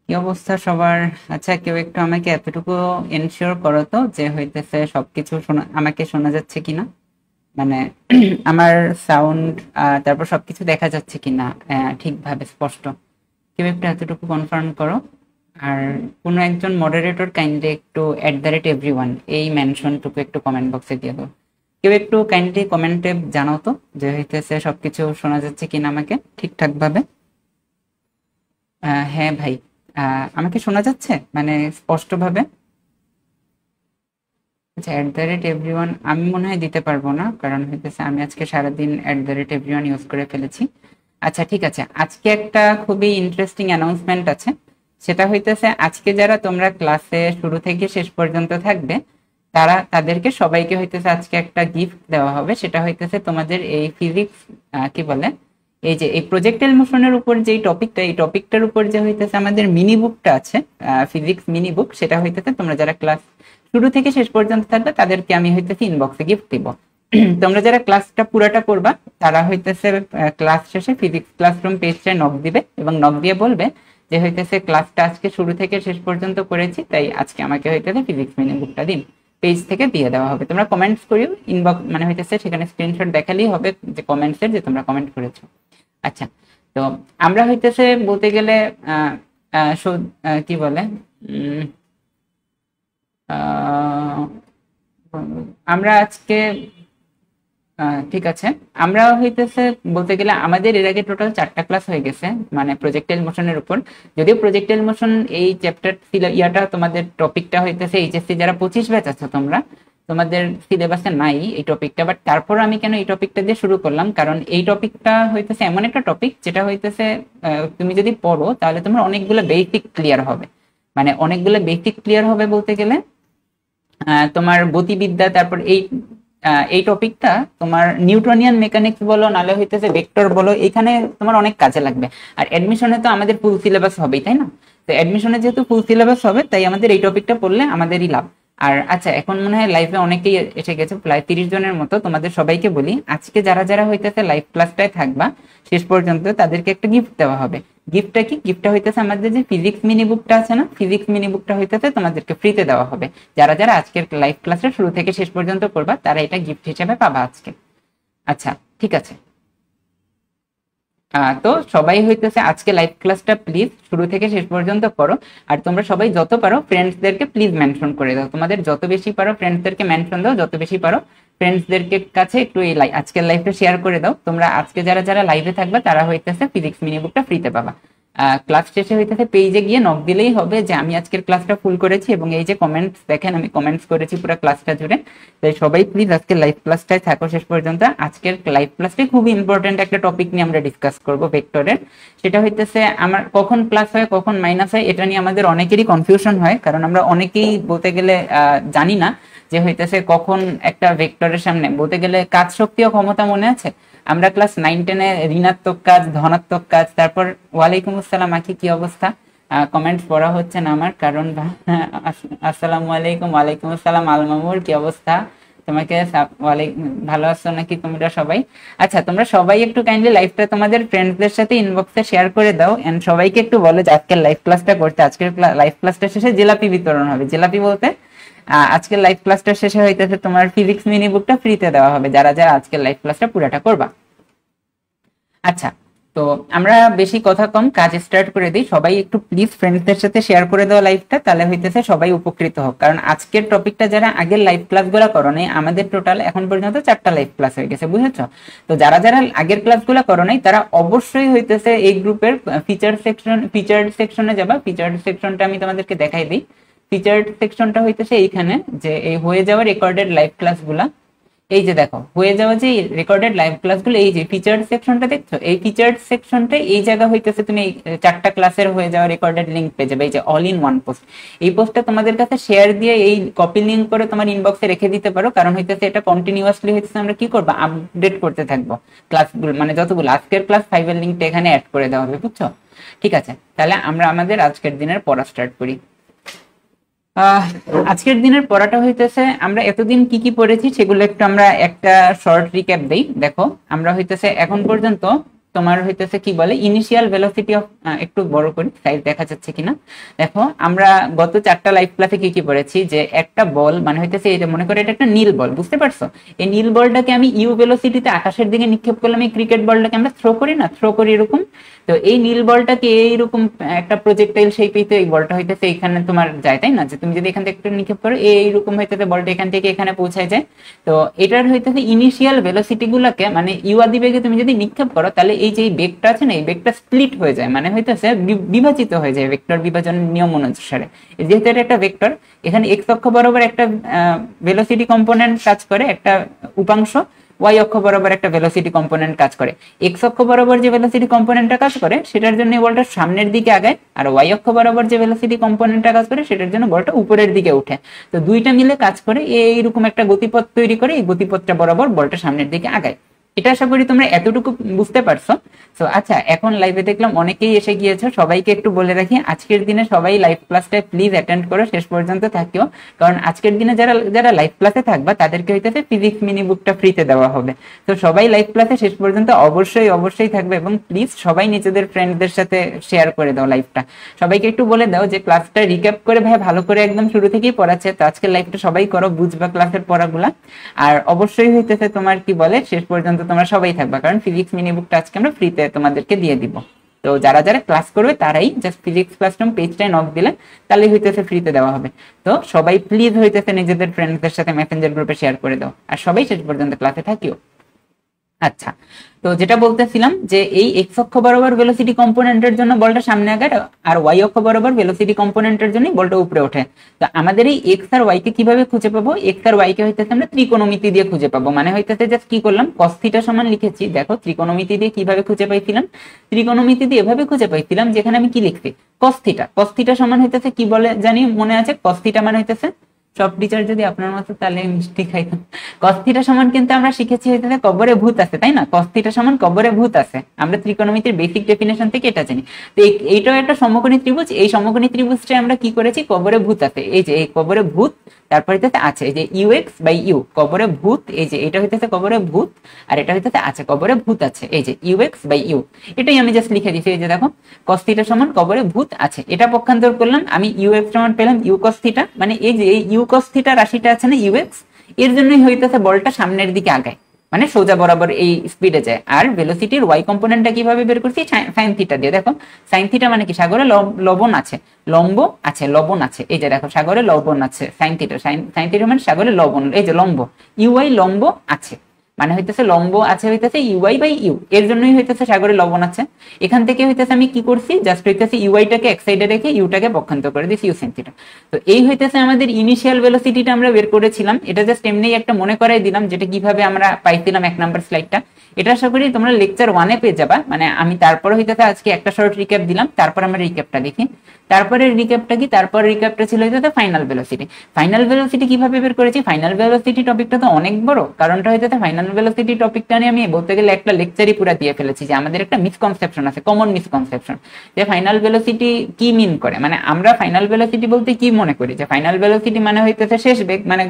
কি অবস্থা সবার? আচ্ছা, কেউ একটু আমাকে এতটুকু এনশিওর করো তো যে হইতেছে সবকিছু শোনা, আমাকে শোনা যাচ্ছে কিনা, মানে আমার সাউন্ড তারপর সবকিছু দেখা যাচ্ছে কিনা ঠিকভাবে স্পষ্ট। কেউ একটু এতটুকু কনফার্ম করো। আর কোনো একজন মডারেটর কাইন্ডলি একটু @everyone এই মেনশনটুকু একটু কমেন্ট বক্সে দিয়ে দাও। কেউ একটু কাইন্ডলি কমেন্টে জানাও তো যে হইতেছে সবকিছু শোনা যাচ্ছে কিনা আমাকে ঠিকঠাক ভাবে। হ্যাঁ ভাই, আমাকে শোনা যাচ্ছে মানে স্পষ্টভাবে? আচ্ছা, @everyone আমি মনে হয় দিতে পারবো না, কারণ হইতেছে আমি আজকে সারাদিন @everyone ইউজ করে ফেলেছি। আচ্ছা ঠিক আছে, আজকে একটা খুবই ইন্টারেস্টিং অ্যানাউন্সমেন্ট আছে। সেটা হইতেছে আজকে যারা তোমরা ক্লাসে শুরু থেকে শেষ পর্যন্ত থাকবে, তাদেরকে সবাইকে হইতেছে আজকে একটা গিফট দেওয়া হবে। সেটা হইতেছে তোমাদের এই ফিজিক্স, কি বলে, এই যে এই প্রজেক্টাইল মোশনের উপর যে টপিকটা, এই টপিকটার উপর যে হইতেছে আমাদের মিনি বুকটা আছে, ফিজিক্স মিনি বুক, সেটা হইতেছে তোমরা যারা ক্লাস শুরু থেকে শেষ পর্যন্ত থাকবে তাদেরকে আমি হইতেছে ইনবক্সে গিফট দিব। তোমরা যারা ক্লাসটা পুরাটা করবা তারা হইতেছে ক্লাস শেষে ফিজিক্স ক্লাসরুম পেজটায় নক দিবে এবং নক দিয়ে বলবে যে হইতেছে ক্লাসটা আজকে শুরু থেকে শেষ পর্যন্ত করেছি, তাই আজকে আমাকে হইতেছে ফিজিক্স মিনি বুকটা দিন। পেজ থেকে দিয়ে দেওয়া হবে। তোমরা কমেন্টস করিও, ইনবক্স মানে হইতেছে সেখানে স্ক্রিনশট দেখালেই হবে যে কমেন্টসের, যে তোমরা কমেন্ট করেছো। আচ্ছা, তো আমরা হইতেছে বলতে গেলে আহ আহ, কি বলে, উম, আহ, আমরা আজকে ঠিক আছে, আমরা হইতেছে বলতে গেলে আমাদের এর আগে টোটাল 4টা ক্লাস হয়ে গেছে, মানে প্রজেক্টাইল মোশনের উপর। যদিও প্রজেক্টাইল মোশন এই চ্যাপ্টার ইয়াটা তোমাদের টপিকটা হইতেছে এইচএসসি যারা 25 ব্যাচ আছো তোমরা, তোমাদের সিলেবাসে নাই এই টপিকটা, বাট তারপর আমি কেন এই টপিকটা দিয়ে শুরু করলাম, কারণ এই টপিকটা হইতেছে এমন একটা টপিক যেটা হইতেছে তুমি যদি পড়ো তাহলে তোমার অনেকগুলো বেসিক ক্লিয়ার হবে। মানে অনেকগুলো বেসিক ক্লিয়ার হবে বলতে গেলে তোমার গতিবিদ্যা, তারপর এই টপিকটা তোমার নিউটনিয়ান মেকানিক্স বলো নালে হইতেছে ভেক্টর বলো, এখানে তোমার অনেক কাজে লাগবে। আর অ্যাডমিশনে তো আমাদের ফুল সিলেবাস হবেই, তাই না? তো অ্যাডমিশনে যেহেতু ফুল সিলেবাস হবে, তাই আমাদের এই টপিকটা পড়লে আমাদেরই লাভ। আর আচ্ছা, এখন মনে হয় লাইভে অনেকেই এসে গেছে, প্রায় 30 জনের মতো। তোমাদের সবাইকে বলি, আজকে যারা যারা হইতেছে লাইভ ক্লাসটায় থাকবা শেষ পর্যন্ত, তাদেরকে একটা গিফট দেওয়া হবে। গিফটটা কি? গিফটটা হইতেছে আমাদের যে ফিজিক্স মিনি বুকটা আছে না, ফিজিক্স মিনি বুকটা হইতেছে তোমাদেরকে ফ্রিতে দেওয়া হবে। যারা যারা আজকের লাইভ ক্লাসটা শুরু থেকে শেষ পর্যন্ত করবা তারা এটা গিফট হিসেবে পাবা আজকে। আচ্ছা ঠিক আছে, তো সবাই হইতেছে আজকে লাইভ ক্লাসটা প্লিজ শুরু থেকে শেষ পর্যন্ত করো। আর তোমরা সবাই যত পারো ফ্রেন্ডসদেরকে প্লিজ মেনশন করে দাও, তোমাদের যত বেশি পারো ফ্রেন্ডসদেরকে মেনশন দাও, যত বেশি পারো ফ্রেন্ডসদেরকে কাছে একটু এই আজকের লাইভটা শেয়ার করে দাও। তোমরা আজকে যারা যারা লাইভে থাকবে তারা হইতেছে ফিজিক্স মিনি বুকটা ফ্রিতে পাবা। ক্লাস শেষে হইতেছে পেজে গিয়ে নক দিলেই হবে যে আমি আজকের ক্লাসটা ফুল করেছি, এবং এই যে কমেন্টস দেখেন আমি কমেন্টস করেছি পুরো ক্লাসটা জুড়ে। তাই সবাই প্লিজ আজকে লাইভ ক্লাসটায় থাকো শেষ পর্যন্ত। আজকের লাইভ ক্লাসটাই খুবই ইম্পর্টেন্ট একটা টপিক নিয়ে আমরা ডিসকাস করবো, ভেক্টরের। সেটা হইতেছে আমার কখন প্লাস হয় কখন মাইনাস হয়, এটা নিয়ে আমাদের অনেকেরই কনফিউশন হয়, কারণ আমরা অনেকেই বলতে গেলে জানি না যে হইতেছে কখন একটা ভেক্টরের সামনে বলতে গেলে কাজ শক্তি ও ক্ষমতা মনে আছে? আমরা ক্লাস 9-10-এ ঋণাত্মক কাজ, ধনাত্মক কাজ, তারপর ওয়ালাইকুম আসসালাম আখি, কি অবস্থা? কমেন্টস পড়া হচ্ছে না আমার, কারণ আসসালামু আলাইকুম। ওয়ালাইকুম আসসালাম আলমামুর, কি অবস্থা? তোমাকে ভালো আছো নাকি তোমরা সবাই? আচ্ছা, তোমরা সবাই একটু কাইন্ডলি লাইভটা তোমাদের ফ্রেন্ডসদের সাথে ইনবক্সে শেয়ার করে দাও, এন্ড সবাইকে একটু বলো যে আজকের লাইভ ক্লাসটা করতে। আজকের লাইভ ক্লাসটা শেষে জিলাপি বিতরণ হবে। জিলাপি বলতে আজকের লাইভ ক্লাসটা শেষে হইতেছে তোমার ফিজিক্স মিনি বুকটা ফ্রিতে দেওয়া হবে যারা যারা আজকের লাইভ ক্লাসটা পুরাটা করবা। আচ্ছা, তো আমরা বেশি কথা কম কাজ স্টার্ট করে দিই। সবাই একটু প্লিজ ফ্রেন্ডসদের সাথে শেয়ার করে দেওয়া লাইভটা, তাহলে হইতেছে সবাই উপকৃত হোক। কারণ আজকের টপিকটা যারা আগের লাইভ ক্লাসগুলো করো নাই, আমাদের টোটাল এখন পর্যন্ত 4টা লাইভ ক্লাস হয়ে গেছে, বুঝেছো? তো যারা যারা আগের ক্লাসগুলো করো নাই তারা অবশ্যই হইতেছে এই গ্রুপের ফিচার্ড সেকশনে যাবা। ফিচার্ড সেকশনটা আমি তোমাদেরকে দেখাই দিই। ফিচার্ড সেকশনটা হইতেছে এইখানে, যে এই হয়ে যাওয়া রেকর্ডেড লাইভ ক্লাসগুলা, এই যে দেখো হয়ে যাওয়া যে রেকর্ডেড লাইভ ক্লাসগুলো, এই যে ফিচার্ড সেকশনটা দেখছো, এই ফিচার্ড সেকশনটা এই জায়গা হইতেছে তুমি এই 4টা ক্লাসের হয়ে যাওয়া রেকর্ডেড লিঙ্ক পেয়ে যাবে, এই যে অল ইন ওয়ান পোস্ট। এই পোস্টটা তোমাদের কাছে শেয়ার দিয়ে এই কপি লিঙ্ক করে তোমার ইনবক্সে রেখে দিতে পারো, কারণ হইতেছে এটা কন্টিনিউয়াসলি হইতেছে আমরা কি করবো, আপডেট করতে থাকবো ক্লাসগুলো, মানে যতগুলো আজকের ক্লাস 5 এর লিঙ্কটা এখানে অ্যাড করে দেওয়া হবে, বুঝছো? ঠিক আছে, তাহলে আমরা আমাদের আজকের দিনের পড়া স্টার্ট করি। আজকের দিনের পড়াটা হইতেছে আমরা এতদিন কি কি পড়েছি সেগুলো একটু আমরা একটা শর্ট রিক্যাপ দেই। দেখো আমরা হইতেছে এখন পর্যন্ত তোমার হইতেছে কি বলে ইনিশিয়াল ভেলোসিটি অফ, একটু বড় করি সাইজ দেখা যাচ্ছে কিনা। দেখো আমরা গত 4টা লাইভ ক্লাসে কি কি পড়েছি, যে একটা বল মানে হইতেছে এই যে মনে করে এটা একটা নীল বল, বুঝতে পারছো? এই নীল বলটাকে আমি ইউ ভেলোসিটিতে আকাশের দিকে নিক্ষেপ করলাম, এই ক্রিকেট বলটাকে আমরা থ্রো করি না, থ্রো করি এরকম। তো এই নীল বলটাকে এইরকম একটা প্রজেক্টাইল শেপেই তো এই বলটা হইতেছে এখানে তোমার যায়, তাই না? যে তুমি যদি এখান থেকে একটু নিক্ষেপ করো এইরকম হইতেছে বলটা এখান থেকে এখানে পৌঁছায় যায়। তো এটার হইতেছে ইনিশিয়াল ভেলোসিটি গুলাকে মানে ইউ আদি বেগে তুমি যদি নিক্ষেপ করো তাহলে এই যে বেগটা আছে না, এই বেগটা স্প্লিট হয়ে যায়, মানে হইতেছে বিভাজিত হয়ে যায় ভেক্টর বিভাজনের নিয়ম অনুসারে। যেহেতু এটা একটা ভেক্টর, এখানে এক্স অক্ষ বরাবর একটা ভেলোসিটি কম্পোনেন্ট কাজ করে, একটা উপাংশ, ওয়াই অক্ষ বরাবর একটা ভেলোসিটি কম্পোনেন্ট কাজ করে। এক্স অক্ষ বরাবর যে ভেলোসিটি কম্পোনেন্টটা কাজ করে সেটার জন্য বলটা সামনের দিকে আগায়, আর ওয়াই অক্ষ বরাবর যে ভেলোসিটি কম্পোনেন্টটা কাজ করে সেটার জন্য বলটা উপরের দিকে উঠে। তো দুইটা মিলে কাজ করে এইরকম একটা গতিপথ তৈরি করে, এই গতিপথটা বরাবর বলটা সামনের দিকে আগায়। এটা আশা করি তোমরা এতটুকু বুঝতে পারছো। তো আচ্ছা, এখন লাইভে দেখলাম অনেকেই এসে গিয়েছো, সবাইকে একটু বলে রাখি আজকের দিনে সবাই লাইভ ক্লাসটা প্লিজ অ্যাটেন্ড করো, শেষ পর্যন্ত থাকিও, কারণ আজকের দিনে যারা যারা লাইভ ক্লাসে থাকবা তাদেরকে হইতেছে ফিজিক্স মিনি বুকটা ফ্রিতে দেওয়া হবে। তো সবাই লাইভ ক্লাসে শেষ পর্যন্ত অবশ্যই অবশ্যই থাকবে, এবং প্লিজ সবাই নিজেদের ফ্রেন্ডদের সাথে শেয়ার করে দাও লাইভটা। সবাইকে একটু বলে দাও যে ক্লাসটা রিক্যাপ করে ভাই ভালো করে একদম শুরু থেকেই পড়াচ্ছে, তো আজকের লাইভটা সবাই করো, বুঝবা ক্লাসের পড়াগুলা। আর অবশ্যই হইতেছে তোমার কি বলে শেষ পর্যন্ত তোমরা সবাই থাকবা, কারণ ফিজিক্স মিনি বুকটা আজকে আমরা ফ্রিতে তোমাদেরকে দিয়ে দিব। তো যারা যারা ক্লাস করবে তারাই জাস্ট ফিজিক্স ক্লাসরুম পেজটায় নক দিলে তাহলে হইতেছে ফ্রিতে দেওয়া হবে। তো সবাই প্লিজ হইতেছে নিজেদের ফ্রেন্ডসদের সাথে মেসেঞ্জার গ্রুপে শেয়ার করে দাও, আর সবাই শেষ পর্যন্ত ক্লাসে থাকিও। আচ্ছা, তো যেটা বলতেছিলাম যে এই এক্স অক্ষ বরাবর ভেলোসিটি কম্পোনেন্টের জন্য বলটা সামনে আগায়, আর ওয়াই অক্ষ বরাবর ভেলোসিটি কম্পোনেন্টের জন্য বলটা উপরে ওঠে। তো আমাদের এই এক্স আর ওয়াই কে কিভাবে খুঁজে পাবো, এক্স আর ওয়াই কে হইতেছে আমরা ত্রিকোণমিতি দিয়ে খুঁজে পাবো। মানে হইতেছে জাস্ট কি করলাম, cos থিটা সমান লিখেছি। দেখো ত্রিকোণমিতি দিয়ে কিভাবে খুঁজে পাইছিলাম, ত্রিকোণমিতি দিয়ে এভাবে খুঁজে পাইছিলাম যেখানে আমি কি লিখছি, cos থিটা। cos থিটা সমান হইতেছে কি বলে জানি মনে আছে, cos থিটা মানে হইতেছে, সব টিচার যদি আপনার মতো তাহলে মিষ্টি খাইতাম। cos থিটা সমান কিন্তু আমরা শিখেছি হইতেছে কবরে ভূত আছে, তাই না? cos থিটা সমান কবরে ভূত আছে, আমরা ত্রিকোণমিতির বেসিক ডেফিনেশন থেকে এটা জানি। তো এইটাও একটা সমকোণী ত্রিভুজ, এই সমকোণী ত্রিভুজটা আমরা কি করেছি, কবরে ভূত আছে, এই যে এই কবরে ভূত, তারপর হইতেছে আছে এই যে ইউএক্স বাই ইউ, কবরে ভূত, এই যে এটা হইতেছে কবরে ভূত, আর এটা হইতেছে আছে কবরে ভূত আছে, এই যে ইউএক্স বাই ইউ। এটাই আমি জাস্ট লিখে দিছি, এই যে দেখো cos থিটা সমান কবরে ভূত আছে, এটা পক্ষান্তর করলাম আমি ইউএক্স সমান পেলাম ইউ cos থিটা, মানে এই যে এই ইউ cos থিটা রাশিটা আছে না ইউএক্স, এর জন্যই হইতেছে বলটা সামনের দিকে আগায়, মানে সোজা বরাবর এই স্পিডে যায়। আর ভেলোসিটির ওয়াই কম্পোনেন্টটা কিভাবে বের করছি, সাইন থিটা দিয়ে। দেখো সাইন থিটা মানে কি, সাগরে লবণ আছে, লম্ব আছে, লবণ আছে, এই যে দেখো সাগরে লবণ আছে, সাইন থিটা, সাইন থিটা মানে সাগরে লবণ, এই যে লম্ব, ইউআই লম্ব আছে, মানে হইতেছে লম্ব আছে হইতেছে ইউআই বাই ইউ, এর জন্যই হইতেছে সাগরে লবণ আছে। এখান থেকে হইতেছে আমি কি করছি, জাস্ট হইতেছে ইউআইটাকে এক সাইডে রেখে ইউটাকে পক্ষান্তর করে দিছি ইউ সাইন থিটা। তো এই হইতেছে আমাদের ইনিশিয়াল ভেলোসিটিটা আমরা বের করেছিলাম, এটা জাস্ট এমনি একটা মনে করাই দিলাম যেটা কিভাবে আমরা পাইছিলাম 1 নাম্বার স্লাইডটা। এটা আশা করি তোমরা লেকচার 1-এ পেয়ে যাবা, মানে আমি তারপরে হইতেছে আজকে একটা শর্ট রিক্যাপ দিলাম, তারপর আমরা রিক্যাপটা দেখি। তারপরে রিক্যাপটা কি, তারপর রিক্যাপটা ছিল হইতেছে ফাইনাল ভেলোসিটি। ফাইনাল ভেলোসিটি কিভাবে বের করেছি, ফাইনাল ভেলোসিটি টপিকটা তো অনেক বড়, কারণটা হইতেছে ফাইনাল ভেলোসিটি টপিকটা নিয়ে আমি বলতে গেলে একটা লেকচারই পুরো দিয়ে ফেলেছি, যে আমাদের একটা মিসকনসেপশন আছে, কমন মিসকনসেপশন, যে ফাইনাল ভেলোসিটি কি মিন করে। মানে আমরা ফাইনাল ভেলোসিটি বলতে কি মনে করি, যে ফাইনাল ভেলোসিটি মানে হইতেছে শেষ বেগ, মানে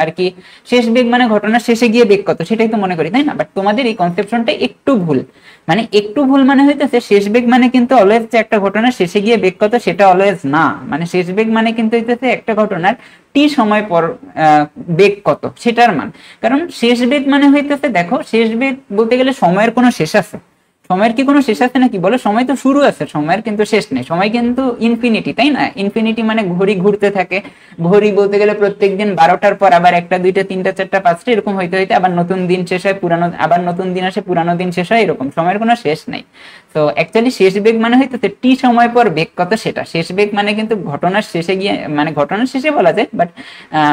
আর কি শেষ বেগ মানে ঘটনার শেষে গিয়ে বেগ কত, সেটাই তো মনে করি, তাই না? বাট তোমাদের এই কনসেপশনটা একটু ভুল, মানে একটু ভুল, মানে হইতেছে শেষ বেগ মানে কিন্তু অলওয়েজ যে একটা ঘটনার শেষে গিয়ে বেগ কত সেটা অলওয়েজ না, মানে শেষ বেগ মানে কিন্তু হইতেছে একটা ঘটনার টি সময় পর বেগ কত সেটার মান। কারণ শেষ বেগ মানে হইতেছে, দেখো শেষ বেগ বলতে গেলে সময়ের কোনো শেষ আছে, সময়ের কি কোনো শেষ আছে নাকি বলো, সময় তো শুরু আছে, সময়ের কিন্তু শেষ নেই, সময় কিন্তু ইনফিনিটি, তাই না? ইনফিনিটি মানে ঘড়ি ঘুরতে থাকে, ঘড়ি বলতে গেলে প্রত্যেকদিন 12টার পর আবার 1টা 2টা 3টা 4টা 5টা এরকম হইতে হইতে আবার নতুন দিন শেষ হয়, পুরানো আবার নতুন দিন আসে, পুরানো দিন শেষ হয়, এরকম সময়ের কোনো শেষ নাই। তো অ্যাকচুয়ালি শেষ বেগ মানে হইতেছে টি সময় পর বেগ কত সেটা। শেষ বেগ মানে কিন্তু ঘটনার শেষে গিয়ে, মানে ঘটনার শেষে বলা যায়, বাট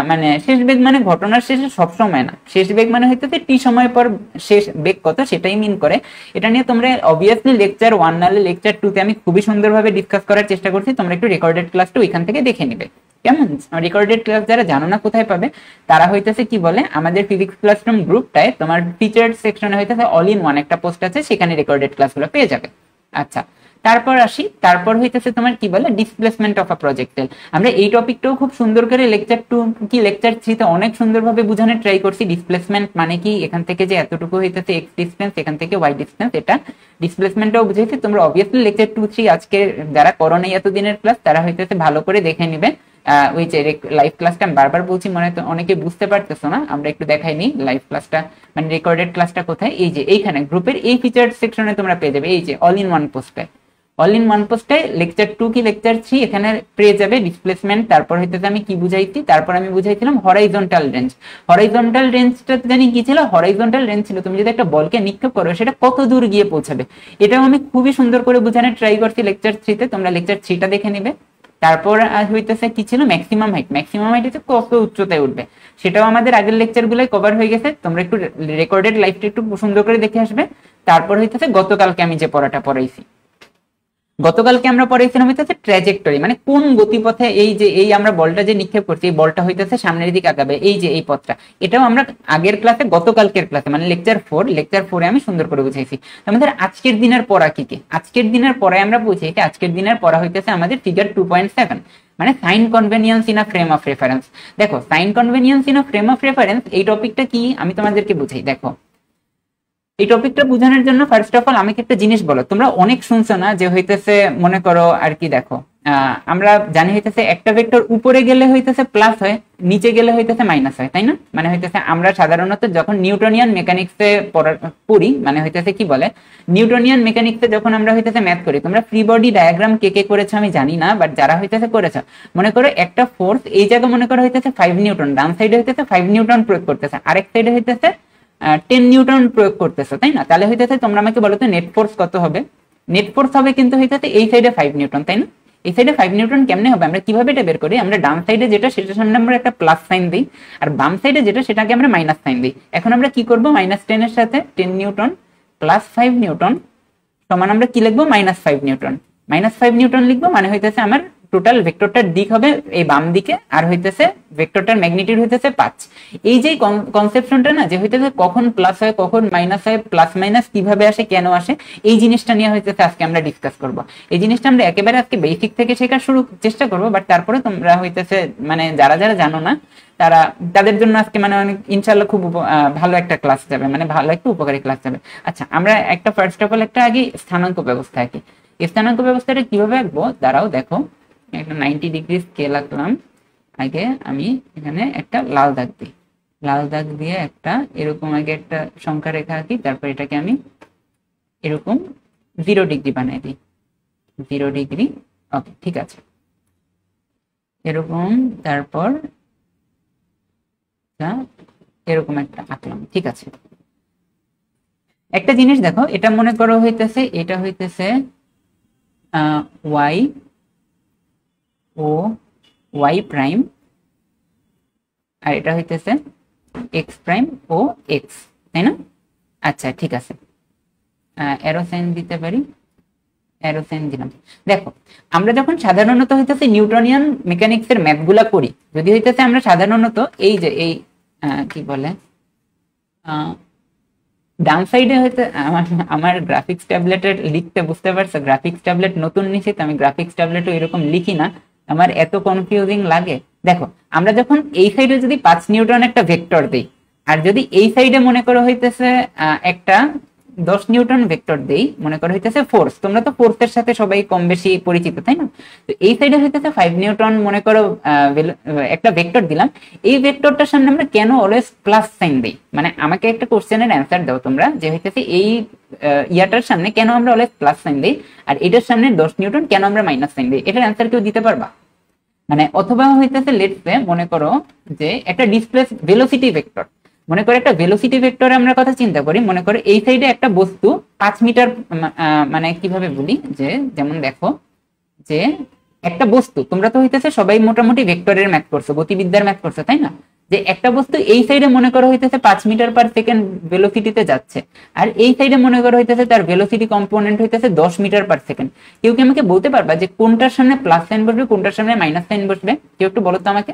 মানে শেষ বেগ মানে ঘটনার শেষে সবসময় না। শেষ বেগ মানে হইতেছে টি সময় পর শেষ বেগ কত সেটাই মিন করে। এটা নিয়ে তোমরা অবভিয়াসলি লেকচার 1 নালে লেকচার 2 তে আমি খুবই সুন্দরভাবে ডিসকাস করার চেষ্টা করছি। তোমরা একটু রেকর্ডেড ক্লাসটা ওইখান থেকে দেখে নিবে, কেমন? রেকর্ডেড ক্লাস যারা জানো না কোথায় পাবে, তারা হইতেছে কি বলে, আমাদের ফিজিক্স ক্লাসরুম গ্রুপটায় তোমার টিচার সেকশনে হইতেছে অল ইন ওয়ান একটা পোস্ট আছে, সেখানে রেকর্ডেড ক্লাসগুলো পেয়ে যাবে। আচ্ছা, তারপর আসি, তারপর হইতেছে তোমার কি বলে ডিসপ্লেসমেন্ট অফ আ প্রজেক্টাইল। আমরা এই টপিকটাও খুব সুন্দর করে লেকচার 2 কি লেকচার 3 তে অনেক সুন্দরভাবে বোঝানোর ট্রাই করছি। ডিসপ্লেসমেন্ট মানে কি, এখান থেকে যে এতটুকু হইতেছে এক্স ডিসটেন্স, এখান থেকে ওয়াই ডিসটেন্স, এটা ডিসপ্লেসমেন্টটাও বুঝাইছি। তোমরা অবভিয়াসলি লেকচার 2, 3 আজকে যারা করো নাই এতদিনের ক্লাস, তারা হইতেছে ভালো করে দেখে নিবে। ওই যে লাইভ ক্লাসটা আমি বারবার বলছি, মনে হয় অনেকে বুঝতে পারতেছো না, আমরা একটু দেখাই নিই লাইভ ক্লাসটা, মানে রেকর্ডেড ক্লাসটা কোথায়। এই যে এইখানে গ্রুপের এই ফিচার সেকশনে তোমরা পেয়ে যাবে, এই যে অল ইন ওয়ান পোস্টে, অল ইন ওয়ান পোস্টে লেকচার 2 কি লেকচার 3 এখানে পেয়ে যাবে ডিসপ্লেসমেন্ট। তারপর হইতেছে আমি কি বুঝাইছি, তারপর আমি বুঝাইছিলাম হরাইজন্টাল রেঞ্জ। হরাইজন্টাল রেঞ্জটা জানি কি ছিল, হরাইজন্টাল রেঞ্জ ছিল তুমি যদি একটা বলকে নিক্ষেপ করো সেটা কত দূর গিয়ে পৌঁছাবে, এটাও আমি খুবই সুন্দর করে বোঝানোর ট্রাই করছি লেকচার 3 তে। তোমরা লেকচার 3টা দেখে নিবে। তারপর হইতেছে কি ছিল, ম্যাক্সিমাম হাইট। ম্যাক্সিমাম হাইট হচ্ছে কত উচ্চতায় উঠবে, সেটাও আমাদের আগের লেকচার গুলোয় কভার হয়ে গেছে। তোমরা একটু রেকর্ডেড লাইভটা একটু সুন্দর করে দেখে আসবে। তারপর হইতেছে গতকালকে আমি যে পড়াটা পড়াইছি, গতকালকে আমরা পড়াইছিলাম হইতেছে ট্র্যাজেক্টরি, মানে কোন গতিপথে এই যে এই আমরা বলটা যে নিক্ষেপ করছি, এই বলটা হইতেছে সামনের দিকে আগাবে, এই যে এই পথটা, এটাও আমরা আগের ক্লাসে, গতকালকের ক্লাসে মানে লেকচার 4 এ আমি সুন্দর করে বুঝাইছি। আমাদের আজকের দিনের পড়া কি কি, আজকের দিনের পড়ায় আমরা বুঝাইছি, আজকের দিনের পড়া হইতেছে আমাদের ফিগার 2.7, মানে sign convenience in a frame of reference. দেখো sign convenience in a frame of reference এই টপিকটা কি আমি তোমাদেরকে বুঝাই। দেখো এই টপিকটা বোঝানোর জন্য ফার্স্ট অফ অল আমাকে একটা জিনিস বলো, তোমরা অনেক শুনছো না যে হইতেছে, মনে করো আর কি, দেখো আমরা জানি হইতেছে একটা ভেক্টর উপরে গেলে হইতেছে প্লাস হয়, নিচে গেলে হইতেছে মাইনাস হয়, তাই না? মানে হইতেছে আমরা সাধারণত যখন নিউটনিয়ান মেকানিক্সে পড়ি, মানে হইতেছে কি বলে, নিউটনিয়ান মেকানিক্সে যখন আমরা হইতেছে ম্যাথ করি, তোমরা ফ্রি বডি ডায়াগ্রাম কে কে করেছো আমি জানি না, বাট যারা হইতেছে করেছো, মনে করো একটা ফোর্স এই জায়গায় মনে করো হইতেছে 5 নিউটন, ডান সাইডে হইতেছে 5 নিউটন প্রয়োগ করতেছে, আরেক সাইডে হইতেছে 10 নিউটন প্রয়োগ করতেছো, তাই না? তাহলে হইতেছে তোমরা আমাকে বলো তো নেট ফোর্স কত হবে? নেট ফোর্স হবে কিন্তু হইতেছে এই সাইডে 5 নিউটন, তাই না? এই সাইডে 5 নিউটন কেমনে হবে, আমরা কিভাবে এটা বের করি? আমরা ডান সাইডে যেটা সেটার সামনে আমরা একটা প্লাস সাইন দিই, আর বাম সাইডে যেটা সেটাকে আমরা মাইনাস সাইন দিই। এখন আমরা কি করব, -10 এর সাথে 10 নিউটন প্লাস 5 নিউটন সমান আমরা কি লিখবো, -5 নিউটন। -5 নিউটন লিখবো, মানে হইতেছে আমার টোটাল ভেক্টরটার দিক হবে এই বাম দিকে, আর হইতেছে ভেক্টরটার ম্যাগনিটিউড হইতেছে 5। এই যে কনসেপশনটা না, যে হইতেছে কখন প্লাস হয় কখন মাইনাস হয়, প্লাস মাইনাস কিভাবে আসে কেন আসে, এই জিনিসটা নিয়ে হইতেছে আজকে আমরা ডিসকাস করব। এই জিনিসটা আমরা একেবারে আজকে বেসিক থেকে শেখার চেষ্টা করব, বাট তারপরে তোমরা হইতেছে মানে যারা যারা জানো না তারা, তাদের জন্য আজকে মানে অনেক ইনশাআল্লাহ খুব ভালো একটা ক্লাস যাবে, মানে ভালো একটা উপকারী ক্লাস যাবে। আচ্ছা, আমরা একটা ফার্স্ট অফ অল একটা আগে স্থানাঙ্ক ব্যবস্থা আঁকি। স্থানাঙ্ক ব্যবস্থাটা কিভাবে আঁকবো দাঁড়াও, দেখো একটা 90 ডিগ্রি স্কেল আঁকলাম। আগে আমি এখানে একটা লাল দাগ দিই, লাল দাগ দিয়ে একটা এরকম আগে একটা সংখ্যা রেখা আঁকি, তারপর এটাকে আমি এরকম 0 ডিগ্রি বানিয়ে দিই, 0 ডিগ্রি। ওকে, ঠিক আছে, এরকম। তারপর এরকম একটা আঁকলাম, ঠিক আছে। একটা জিনিস দেখো, এটা মনে করো হইতেছে, এটা হইতেছে ওয়াই ও ওয়াই প্রাইম, আর এটা হইতেছে এক্স প্রাইম ও এক্স, তাই না? আচ্ছা, ঠিক আছে, অ্যারো সাইন দিতে পারি, অ্যারো সাইন দিলাম। দেখো আমরা যখন সাধারণত হইতেছে নিউটনিয়ান মেকানিক্স এর ম্যাথ গুলা করি, যদি হইতেছে আমরা সাধারণত এই যে এই কি বলে ডান সাইডে হইতে আমার গ্রাফিক্স ট্যাবলেটের লিখতে বুঝতে পারছো, গ্রাফিক্স ট্যাবলেট নতুন নিছি তো আমি গ্রাফিক্স ট্যাবলেটও এরকম লিখি না, আমার এত কনফিউজিং লাগে। দেখো আমরা যখন এই সাইডে যদি 5 নিউটন একটা ভেক্টর দেই, আর যদি এই সাইডে মনে করো হইতেছে একটা 10 নিউটন ভেক্টর দেই, মনে করো হইতেছে ফোর্স, তোমরা তো ফোর্সের সাথে সবাই কম বেশি পরিচিত, তাই না? তো এই সাইডে হইতেছে 5 নিউটন মনে করো একটা ভেক্টর দিলাম, এই ভেক্টরটার সামনে আমরা কেন অলওয়েজ প্লাস সাইন দেই? মানে আমাকে একটা কোশ্চেনের অ্যান্সার দাও তোমরা, যে হইতেছে এই ইয়াটার সামনে কেন আমরা অলওয়েজ প্লাস সাইন দেই, আর এটার সামনে 10 নিউটন কেন আমরা মাইনাস সাইন দেই? এটার অ্যান্সার কেউ দিতে পারবা? মানে অথবা হইতেছে লেটস সে মনে করো যে একটা ডিসপ্লেস ভেলোসিটি ভেক্টর, মনে করে একটা ভেলোসিটি ভেক্টরে আমরা কথা চিন্তা করি, মনে করে এই সাইডে একটা বস্তু 5 মিটার, মানে কিভাবে বলি, যে যেমন দেখো যে একটা বস্তু, তোমরা তো হইতেছে সবাই মোটামুটি ভেক্টরের ম্যাথ করছো, গতিবিদ্যার ম্যাথ করছো, তাই না? যে একটা বস্তু এই সাইডে মনে করো হইতেছে 5 মিটার/সেকেন্ড ভেলোসিটিতে যাচ্ছে, আর এই সাইডে মনে করো হইতেছে তার ভেলোসিটি কম্পোনেন্ট হইতেছে 10 মিটার/সেকেন্ড। কেউ কি আমাকে বলতে পারবা যে কোনটার সামনে প্লাস সাইন বসবে, কোনটার সামনে মাইনাস সাইন বসবে? কেউ একটু বলো তো আমাকে,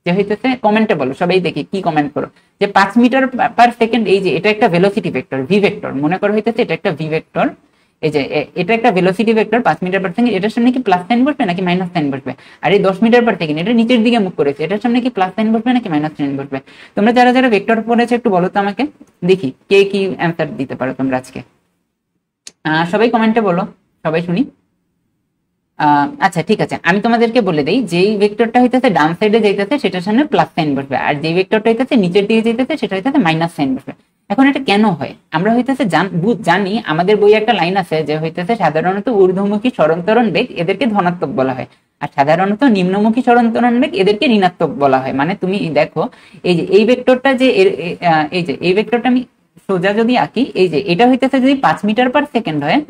যে হইতেছে কমেন্টে বলো, সবাই দেখি কি কমেন্ট করো। যে 5 মিটার/সেকেন্ড, এই যে এটা একটা ভেলোসিটি ভেক্টর, ভি ভেক্টর, মনে করো হইতেছে এটা একটা ভি ভেক্টর, এই যে এটা একটা ভেলোসিটি ভেক্টর 5 মিটার/সেকেন্ড, এটার সামনে কি প্লাস সাইন বসবে নাকি মাইনাস সাইন বসবে? আর এই 10 মিটার/সেকেন্ড এটা নিচের দিকে মুখ করেছে, এটার সামনে কি প্লাস সাইন বসবে নাকি মাইনাস সাইন বসবে? তোমরা যারা যারা ভেক্টর পড়েছো একটু বলো তো আমাকে, দেখি কে কি অ্যান্সার দিতে পারো তোমরা আজকে। সবাই কমেন্টে বলো, সবাই শুনি। আচ্ছা ঠিক আছে, আমি তোমাদেরকে বলে দিই, যেই ভেক্টরটা হইতেছে ডান সাইডে যাইতেছে সেটার সামনে প্লাস সাইন বসবে, আর যেই ভেক্টরটা হইতেছে নিচের দিকে যাইতেছে সেটা হইতেছে মাইনাস সাইন বসবে। এখন এটা কেন হয় আমরা হইতেছে জানি, আমাদের বইয়ে একটা লাইন আছে যে হইতেছে সাধারণত ঊর্ধ্বমুখী সরণ বেগ এদেরকে ধনাত্মক বলা হয়, আর সাধারণত নিম্নমুখী সরণ বেগ এদেরকে ঋণাত্মক বলা হয়। মানে তুমি দেখো এই যে এই ভেক্টরটা, যে এই যে এই ভেক্টরটা আমি সোজা যদি আঁকি, এই যে এটা হইতেছে যদি 5 মিটার/সেকেন্ড হয়,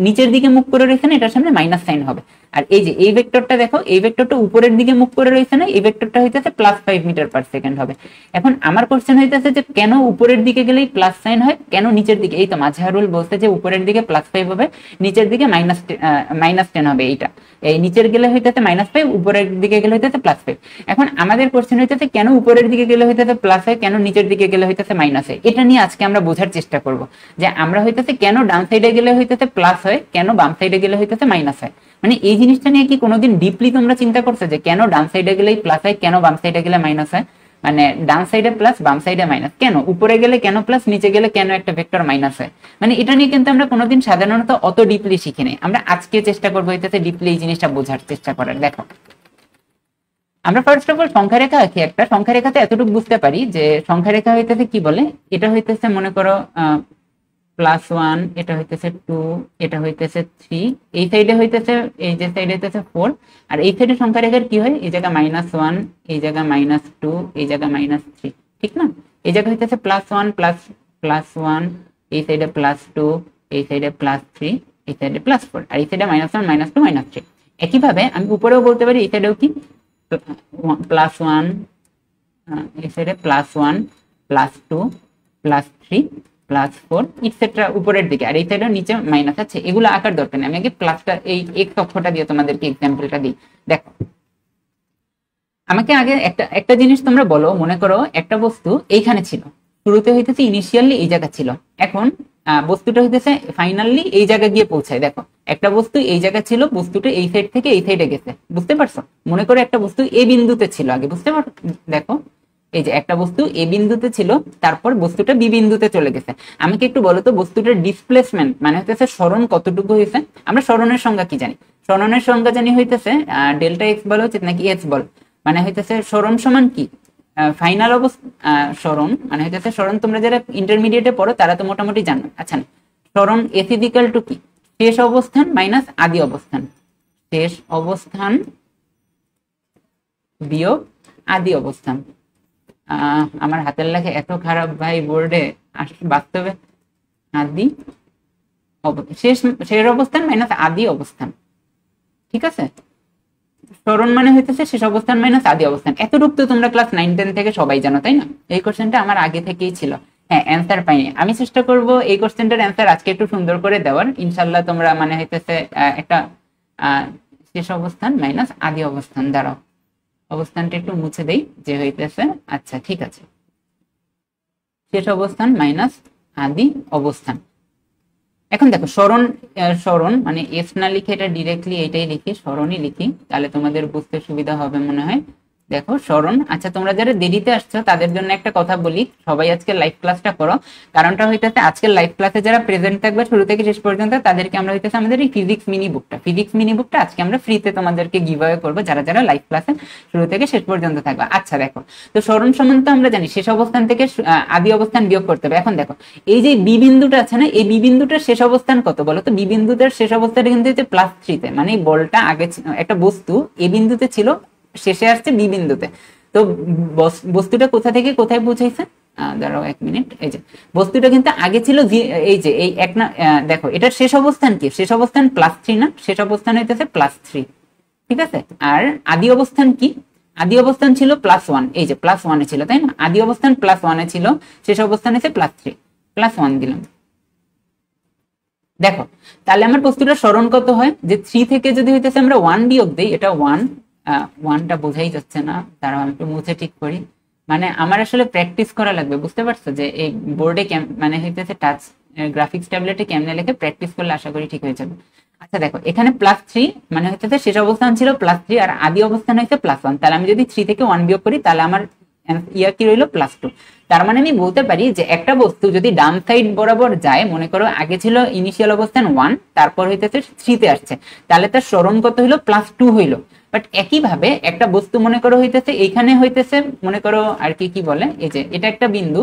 নিচের দিকে মুখ করে রয়েছে না, এটার সামনে মাইনাস সাইন হবে। আর এই যে এই ভেক্টরটা দেখো, এই ভেক্টরটা উপরের দিকে মুখ করে রয়েছে না, এই ভেক্টরটা হইতেছে +5 মিটার/সেকেন্ড হবে। এখন আমার কোশ্চেন হইতেছে যে কেন উপরের দিকে গেলেই প্লাস সাইন হয়, কেন নিচের দিকে? এই তো মাজহারুল বলছে যে উপরের দিকে +5 হবে, নিচের দিকে -10 হবে। এইটা এই নিচের গেলে হইতেছে -5, উপরের দিকে গেলে হইতেছে +5। এখন আমাদের কোশ্চেন হইতেছে কেন উপরের দিকে গেলে হইতেছে প্লাস হয়, কেন নিচের দিকে গেলে হইতেছে মাইনাস হয়। এটা নিয়ে আজকে আমরা বোঝার চেষ্টা করব, যে আমরা হইতেছে কেন ডান সাইডে গেলে হইতেছে প্লাস হয়, কেন বাম সাইডে গেলে হইতেছে মাইনাস হয়। মানে এই জিনিসটা নিয়ে কি কোনোদিন ডিপলি তোমরা চিন্তা করছো যে কেন ডান সাইডে গেলেই প্লাস হয়, কেন বাম সাইডে গেলে মাইনাস হয়? মানে ডান সাইডে প্লাস বাম সাইডে মাইনাস, কেন উপরে গেলে কেন প্লাস, নিচে গেলে কেন একটা ভেক্টর মাইনাস হয়? মানে এটা নিয়ে কিন্তু আমরা কোনোদিন সাধারণত অত ডিপলি শিখি নাই। আমরা আজকে চেষ্টা করবো হইতেছে ডিপলি এই জিনিসটা বোঝার চেষ্টা করার। দেখো আমরা ফার্স্ট অফ অল সংখ্যা রেখা আঁকি, একটা সংখ্যা রেখাতে এতটুকু বুঝতে পারি যে সংখ্যা রেখা হইতেছে কি বলে, এটা হইতেছে মনে করো +1, এটা হইতেছে 2, এটা হইতেছে 3, এই সাইডে হইতেছে, এই যে সাইডে হইতেছে 4, আর এই সাইডে সংখ্যা রেখার কি হয়, এই জায়গা -1, এই জায়গা -2, এই জায়গা -3, ঠিক না? এই জায়গা হইতেছে +1 +1, এই সাইডে +2, এই সাইডে +3, এই সাইডে +4, আর এই সাইডে -1 -2 -3। একইভাবে আমি উপরেও বলতে পারি, এই সাইডেও কি +1, এই সাইডে +1 +2 +3 +4 ইটসেট্রা উপরের দিকে, আর এই সাইডে নিচে মাইনাস আছে। এগুলো আঁকার দরকার নেই, আমি আগে প্লাসটা এই এক্স অক্ষটা দিয়ে তোমাদেরকে এক্সাম্পলটা দিই। দেখো আমাকে আগে একটা জিনিস তোমরা বলো, মনে করো একটা বস্তু এইখানে ছিল, শুরুতে হইতেছে ইনিশিয়ালি এই জায়গা ছিল, এখন বস্তুটা হইতেছে ফাইনালি এই জায়গা গিয়ে পৌঁছায়। দেখো একটা বস্তু এই জায়গা ছিল, বস্তুটা এই সাইড থেকে এই সাইডে গেছে, বুঝতে পারছো? মনে করো একটা বস্তু এ বিন্দুতে ছিল আগে, বুঝতে পারছো? দেখো এই যে একটা বস্তু এ বিন্দুতে ছিল, তারপর বস্তুটা বি বিন্দুতে চলে গেছে। আমাকে একটু বলো তো বস্তুটার ডিসপ্লেসমেন্ট মানে হইতেছে সরণ কতটুকু হয়েছে? আমরা সরণের সংজ্ঞা কি জানি? সরণের সংজ্ঞা জানি হইতেছে ΔX বলো নাকি H বল, মানে হইতেছে সরণ সমান কি ফাইনাল অবস্থা, সরণ মানে হইতেছে সরণ, তোমরা যারা ইন্টারমিডিয়েটে পড়ো তারা তো মোটামুটি জানো। আচ্ছা সরণ S = কি? শেষ অবস্থান মাইনাস আদি অবস্থান, শেষ অবস্থান বিয়োগ আদি অবস্থান। আমার হাতের লেখা এত খারাপ ভাই বোর্ডে, বাস্তবে আদি শেষ অবস্থান মাইনাস আদি অবস্থান, ঠিক আছে? সরণ মানে হইতেছে শেষ অবস্থান মাইনাস আদি অবস্থান। এতটুকু তো তোমরা ক্লাস 9-10 থেকে সবাই জানো, তাই না? এই কোশ্চেনটা আমার আগে থেকেই ছিল। হ্যাঁ অ্যান্সার পাইনি, আমি চেষ্টা করব এই কোশ্চেনটার অ্যান্সার আজকে একটু সুন্দর করে দেওয়ার, ইনশাল্লাহ। তোমরা মানে হইতেছে একটা শেষ অবস্থান মাইনাস আদি অবস্থান, দাঁড়াও অবস্থানটা একটু মুছে দেই, যে হইতেছে আচ্ছা ঠিক আছে, শেষ অবস্থান মাইনাস আদি অবস্থান। এখন দেখো সরণ মানে এস না লিখে এটা ডিরেক্টলি এটাই লিখি, সরণই লিখি, তাহলে তোমাদের বুঝতে সুবিধা হবে মনে হয়। দেখো সরণ। আচ্ছা তোমরা যারা দেরিতে আসছো তাদের জন্য একটা কথা বলি, সবাই আজকে লাইভ ক্লাসটা করো। কারণটা হইতেছে আজকের লাইভ ক্লাসে যারা প্রেজেন্ট থাকবে শুরু থেকে শেষ পর্যন্ত, তাদেরকে আমরা হইতেছে আমাদের এই ফিজিক্স মিনি বুকটা আজকে আমরা ফ্রিতে তোমাদেরকে গিভ অ্যাওয়ে করবো, যারা যারা লাইভ ক্লাসে শুরু থেকে শেষ পর্যন্ত থাকবে। আচ্ছা দেখো, তো সরণ সমান তো আমরা জানি শেষ অবস্থান থেকে আদি অবস্থান বিয়োগ করতে হবে। এখন দেখো এই যে বি বিন্দুটা আছে না, এই বি বিন্দুটার শেষ অবস্থান কত বলো তো? বি বিন্দুটার শেষ অবস্থাটা কিন্তু হচ্ছে +3-তে, মানে এই বলটা আগে একটা বস্তু এ বিন্দুতে ছিল, শেষে আসছে বি বিন্দুতে। তো বস্তুটা কোথা থেকে কোথায় পৌঁছাইছে? দাঁড়াও 1 মিনিট। এই যে বস্তুটা কিন্তু আগে ছিল এই যে এই এক না, দেখো এটার শেষ অবস্থান কি, শেষ অবস্থান +3 না, শেষ অবস্থান হইতেছে +3, ঠিক আছে। আর আদি অবস্থান কি, আদি অবস্থান ছিল +1, এই যে +1 ছিল, তাই না? আদি অবস্থান +1 ছিল, শেষ অবস্থান হচ্ছে +3, +1 দিলাম। দেখো তাহলে আমার বস্তুটা স্মরণ কত হয়, যে 3 থেকে যদি হইতেছে আমরা 1 বিয়োগ দেই, এটা 1টা বোঝাই যাচ্ছে না, তারা আমি একটু মুছে ঠিক করি। মানে আমার আসলে প্র্যাকটিস করা লাগবে, বুঝতে পারছো, যে এই বোর্ডে মানে হইতেছে টাচ গ্রাফিক্স ট্যাবলেটে কেমনে লিখে প্র্যাকটিস করলে আশা করি ঠিক হয়ে যাবে। আচ্ছা দেখো এখানে +3 মানে হইতেছে শেষ অবস্থান ছিল +3 আর আদি অবস্থান হইছে +1, তাহলে আমি যদি 3 থেকে 1 বিয়োগ করি তাহলে আমার কি রইলো +2। তার মানে আমি বলতে পারি যে একটা বস্তু যদি ডান সাইড বরাবর যায়, মনে করো আগে ছিল ইনিশিয়াল অবস্থান 1, তারপর হইতেছে 3 তে আসছে, তাহলে তার স্মরণ কত হইলো, +2 হইলো। বাট একইভাবে একটা বস্তু মনে করো হইতেছে এইখানে হইতেছে, মনে করো আর কি বলে, এই যে এটা একটা বিন্দু,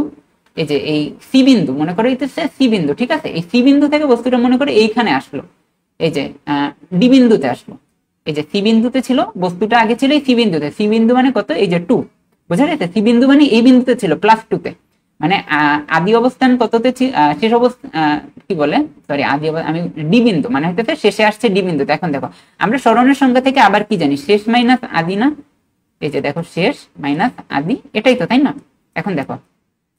এই যে এই সি বিন্দু, মনে করো হইতেছে সি বিন্দু, ঠিক আছে। এই সি বিন্দু থেকে বস্তুটা মনে করো এইখানে আসলো, এই যে ডি বিন্দুতে আসলো, এই যে সি বিন্দুতে ছিল বস্তুটা, আগে ছিল এই সি বিন্দুতে, সি বিন্দু মানে কত, এই যে 2, বোঝা যাচ্ছে। সি বিন্দু মানে এই বিন্দুতে ছিল +2 তে, মানে আদি অবস্থান কততে শেষ অবস্থান কি বলে, সরি আদি আমি ডি বিন্দু মানে হইতেছে শেষে আসছে ডি বিন্দুতে। এখন দেখো আমরা স্মরণের সংখ্যা থেকে আবার কি জানি, শেষ মাইনাস আদি না, এই যে দেখো শেষ মাইনাস আদি, এটাই তো, তাই না? এখন দেখো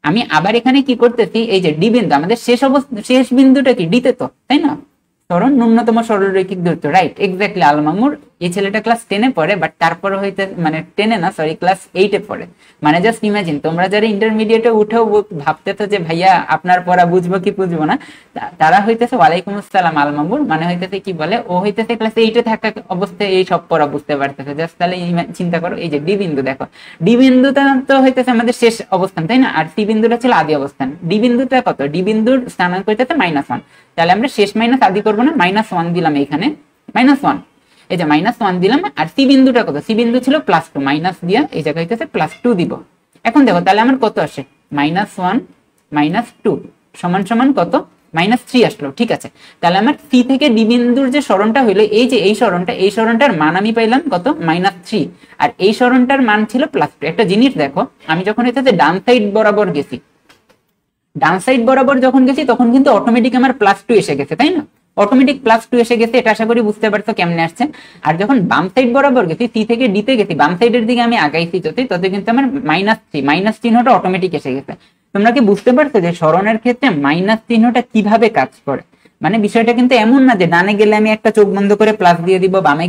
আমি আবার এখানে কি করতেছি, এই যে ডি বিন্দু আমাদের শেষ বিন্দুটা কি ডিতে তো, তাই না? স্মরণ ন্যূনতম সরলরৈখিক দূরত্ব, রাইট, এক্স্যাক্টলি আল মামুর। এই ছেলেটা ক্লাস 10-এ পড়ে, বাট তারপরে হইতে মানে 10-এ না, সরি ক্লাস 8-এ পড়ে। মানে জাস্ট ইমাজিন, তোমরা যারা ইন্টারমিডিয়েটে উঠেও ভাবতেছো যে ভাইয়া আপনার পড়া বুঝবো কি বুঝবো না, তারা হইতেছে ওয়ালাইকুম আসসালাম আল মামুর, মানে হইতেছে কি বলে, ও হইতেছে ক্লাস 8-এ থাকা অবস্থায় এই সব পড়া বুঝতে পারতেছে। জাস্ট তাহলে চিন্তা করো, এই যে ডি বিন্দু, দেখো ডি বিন্দুটা তো হইতেছে আমাদের শেষ অবস্থান, তাই না? আর সি বিন্দুটা ছিল আদি অবস্থান। ডি বিন্দুটা কত, ডি বিন্দুর স্থানাঙ্ক হইতেছে -1, তাহলে আমরা শেষ মাইনাস আদি করবো না, -1 দিলাম এইখানে, -1, এই যে -1 দিলাম। আর সি বিন্দুটা কত, সি বিন্দু ছিল +2, মাইনাস দিয়া এই জায়গায় হইতেছে +2 দিব। এখন দেখো তাহলে আমার কত আসে, -1 -2 সমান সমান কত, -3 আসলো, ঠিক আছে। তাহলে আমার সি থেকে ডি বিন্দুর যে সরণটা হইলো, এই যে এই সরণটা, এই সরণটার মান আমি পাইলাম কত, -3, আর এই সরণটার মান ছিল +2। একটা জিনিস দেখো, আমি যখন হইতেছে ডান সাইড বরাবর গেছি, ডান সাইড বরাবর যখন গেছি তখন কিন্তু অটোমেটিক আমার +2 এসে গেছে, তাই না? অটোমেটিক +2 এসে গেছে, এটা আশা করি বুঝতে পারছো কেমনে আসছে। আর যখন বাম সাইড বরাবর গেছি, সি থেকে ডি তে গেছি, বাম সাইডের দিকে আমি আগাইছি তত কিন্তু আমার -3, মাইনাস চিহ্নটা অটোমেটিক এসে গেছে। তোমরা কি বুঝতে পারছো যে সরণের ক্ষেত্রে মাইনাস চিহ্নটা কিভাবে কাজ করে? মানে বিষয়টা কিন্তু এমন না যে ডানে গেলে আমি একটা চোখ বন্ধ করে প্লাস দিয়ে দিব, বামে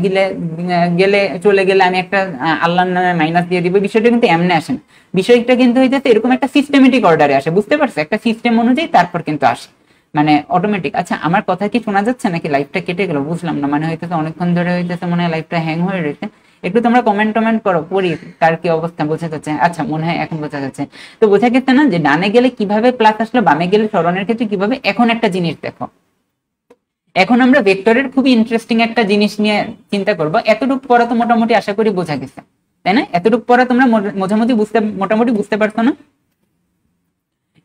গেলে চলে গেলে আমি একটা আল্লাহর নামে মাইনাস দিয়ে দিব, বিষয়টা কিন্তু এমনি আসে না। বিষয়টা কিন্তু হইতেছে এরকম একটা সিস্টেমেটিক অর্ডারে আসে, বুঝতে পারছো? একটা সিস্টেম অনুযায়ী তারপর কিন্তু আসে, মানে অটোমেটিক। আচ্ছা আমার কথা কি শোনা যাচ্ছে নাকি লাইভটা কেটে গেল, বুঝলাম না। মানে হইতেছে অনেকক্ষণ ধরে হইতেছে মনে হয় লাইভটা হ্যাং হয়ে রয়েছে। একটু তোমরা কমেন্ট করো, পড়ি কার কি অবস্থা, বোঝা যাচ্ছে? আচ্ছা মনে হয় এখন বোঝা যাচ্ছে। তো বোঝা গেছে না যে ডানে গেলে কিভাবে প্লাস আসলো, বামে গেলে সরণের ক্ষেত্রে কিভাবে। এখন একটা জিনিস দেখো, এখন আমরা ভেক্টরের খুবই ইন্টারেস্টিং একটা জিনিস নিয়ে চিন্তা করব। এতটুকু পড়া তো মোটামুটি আশা করি বোঝা গেছে, তাই না? এতটুকু পড়া তোমরা মোটামুটি বুঝতে পারছো না?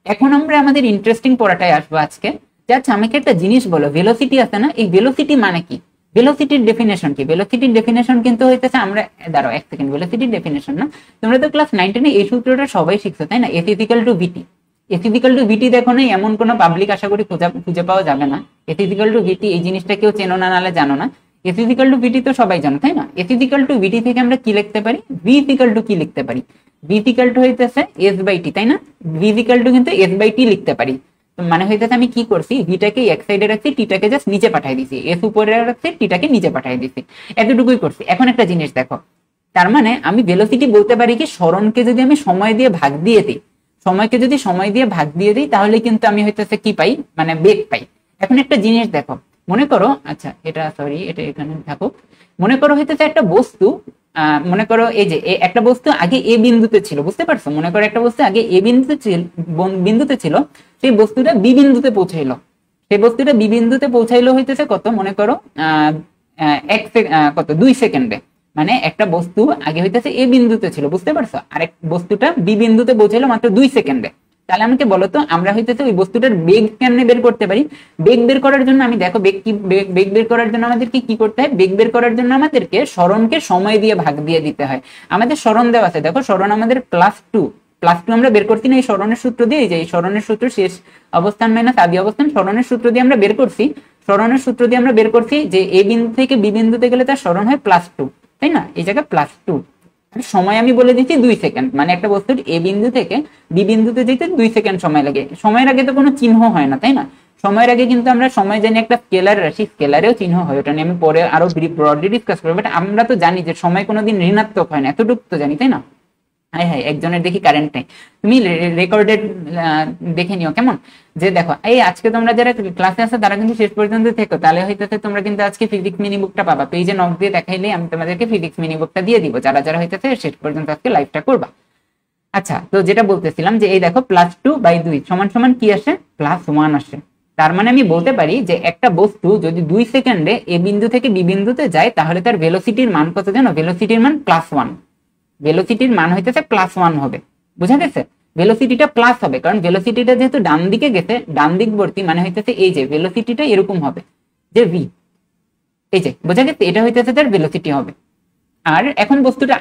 এখন আমরা আমাদের ইন্টারেস্টিং পড়াটায় আসবো আজকে। আচ্ছা আমাকে একটা জিনিস বলো, ভেলোসিটি আছে না, এই ভেলোসিটি মানে কি? ভেলোসিটির ডেফিনেশন কি? ভেলোসিটির ডেফিনেশন কিন্তু হইতেছে, আমরা দাঁড়াও 1 সেকেন্ড, ভেলোসিটির ডেফিনেশন না, তোমরা তো ক্লাস 9-10-এ এই সূত্রটা সবাই শিখছো, তাই না? S equal to VT. S equal to VT দেখো না, এমন কোনো পাবলিক আশা করি খুঁজে পাওয়া যাবে না। এস ইকুয়াল টু ভিটি এই জিনিসটা কেউ চেনো না, নাহলে জানো না। এস ইকুয়াল টু ভিটি তো সবাই জানো, তাই না? এস ইকুয়াল টু ভিটি থেকে আমরা কি লিখতে পারি, ভি ইকুয়াল টু কি লিখতে পারি, ভি ইকুয়াল টু হইতেছে এস বাই টি, তাই না? ভি ইকুয়াল টু কিন্তু এস বাই টি লিখতে পারি। মানে হইতেছে আমি কি করছি, ভিটাকে এক সাইডে রাখছি, টিটাকে জাস্ট নিচে পাঠাই দিছি, এস উপরে রাখছি, টিটাকে নিচে পাঠাই দিছি, এতটুকুই করছি। এখন একটা জিনিস দেখো, তার মানে আমি ভেলোসিটি বলতে পারি কি, সরণকে যদি আমি সময় দিয়ে ভাগ দিয়ে দিই, সময়কে যদি সময় দিয়ে ভাগ দিয়ে দিই, তাহলে কিন্তু আমি হইতেছে কি পাই, মানে বেগ পাই। এখন একটা জিনিস দেখো, মনে করো, আচ্ছা এটা সরি, এটা এখানে থাকুক। মনে করো হইতেছে একটা বস্তু, মনে করো এই যে একটা বস্তু আগে এ বিন্দুতে ছিল, বুঝতে পারছো? মনে করো একটা বস্তু আগে এ বিন্দুতে ছিল, সেই বস্তুটা বি বিন্দুতে পৌঁছাইলো, সেই বস্তুটা বি বিন্দুতে পৌঁছাইলো হইতেছে কত, মনে করো কত 2 সেকেন্ডে। মানে একটা বস্তু আগে হইতেছে এ বিন্দুতে ছিল, বুঝতে পারছো? আর এক বস্তুটা বি বিন্দুতে পৌঁছাইলো মাত্র 2 সেকেন্ডে। তাহলে আমাকে বলো তো, আমরা হইতেছে ওই বস্তুটার বেগ কেমনে বের করতে পারি? বেগ বের করার জন্য আমি দেখো, বেগ বের করার জন্য আমাদেরকে কি করতে হয়, বেগ বের করার জন্য আমাদেরকে সরণকে সময় দিয়ে ভাগ দিয়ে দিতে হয়। আমাদের সরণ দেওয়া আছে, দেখো সরণ আমাদের +2, +2 আমরা বের করছি না এই সরণের সূত্র দিয়ে, এই যে এই সরণের সূত্র শেষ অবস্থান মাইনাস আদি অবস্থান সরণের সূত্র দিয়ে আমরা বের করছি, সরণের সূত্র দিয়ে আমরা বের করছি যে এ বিন্দু থেকে বি বিন্দুতে গেলে তার সরণ হয় +2, তাই না? এই জায়গায় +2, সময় আমি বলে দিচ্ছি 2 সেকেন্ড, মানে একটা বস্তুর এ বিন্দু থেকে বি বিন্দুতে যেতে 2 সেকেন্ড সময় লাগে। সময়ের আগে তো কোনো চিহ্ন হয় না, তাই না? সময়ের আগে কিন্তু আমরা সময় জানি একটা স্কেলার রাশি, স্কেলারেও চিহ্ন হয়, ওটা নিয়ে আমি পরে আরো ব্রডলি ডিসকাস করবো। বাট আমরা তো জানি যে সময় কোনোদিন ঋণাত্মক হয় না, এতটুকু তো জানি, তাই না? হ্যাঁ হ্যাঁ, একজনের দেখি কারেন্ট নেই, তুমি রেকর্ডেড দেখে নিও কেমন। যে দেখো এই আজকে তোমরা যারা ক্লাসে আসো তারা কিন্তু শেষ পর্যন্ত থেকো, তাহলে হইতেছে তোমরা কিন্তু আজকে ফিজিক্স মিনি বুকটা পাবা, পেজে নক দিয়ে দেখাইলে আমি তোমাদেরকে ফিজিক্স মিনি বুকটা দিয়ে দিব, যারা যারা হইতেছে শেষ পর্যন্ত আজকে লাইভটা করবা। আচ্ছা, তো যেটা বলতেছিলাম যে এই দেখো +2/2 সমান সমান কি আসে? +1 আসে। তার মানে আমি বলতে পারি যে একটা বস্তু যদি 2 সেকেন্ডে এ বিন্দু থেকে বি বিন্দুতে যায় তাহলে তার ভেলোসিটির মান কত জানো? ভেলোসিটির মান +1, ভেলোসিটির মান হইতেছে +1 হবে, বুঝা গেছে? ভেলোসিটিটা প্লাস হবে, কারণ ভেলোসিটিটা যেহেতু ডান দিকে গেছে, ডান দিকবর্তী, মানে হইতেছে এই যে ভেলোসিটিটা এরকম হবে যে ভি, এই যে বোঝা গেছে, এটা হইতেছে তার ভেলোসিটি হবে। আর এখন বস্তুটা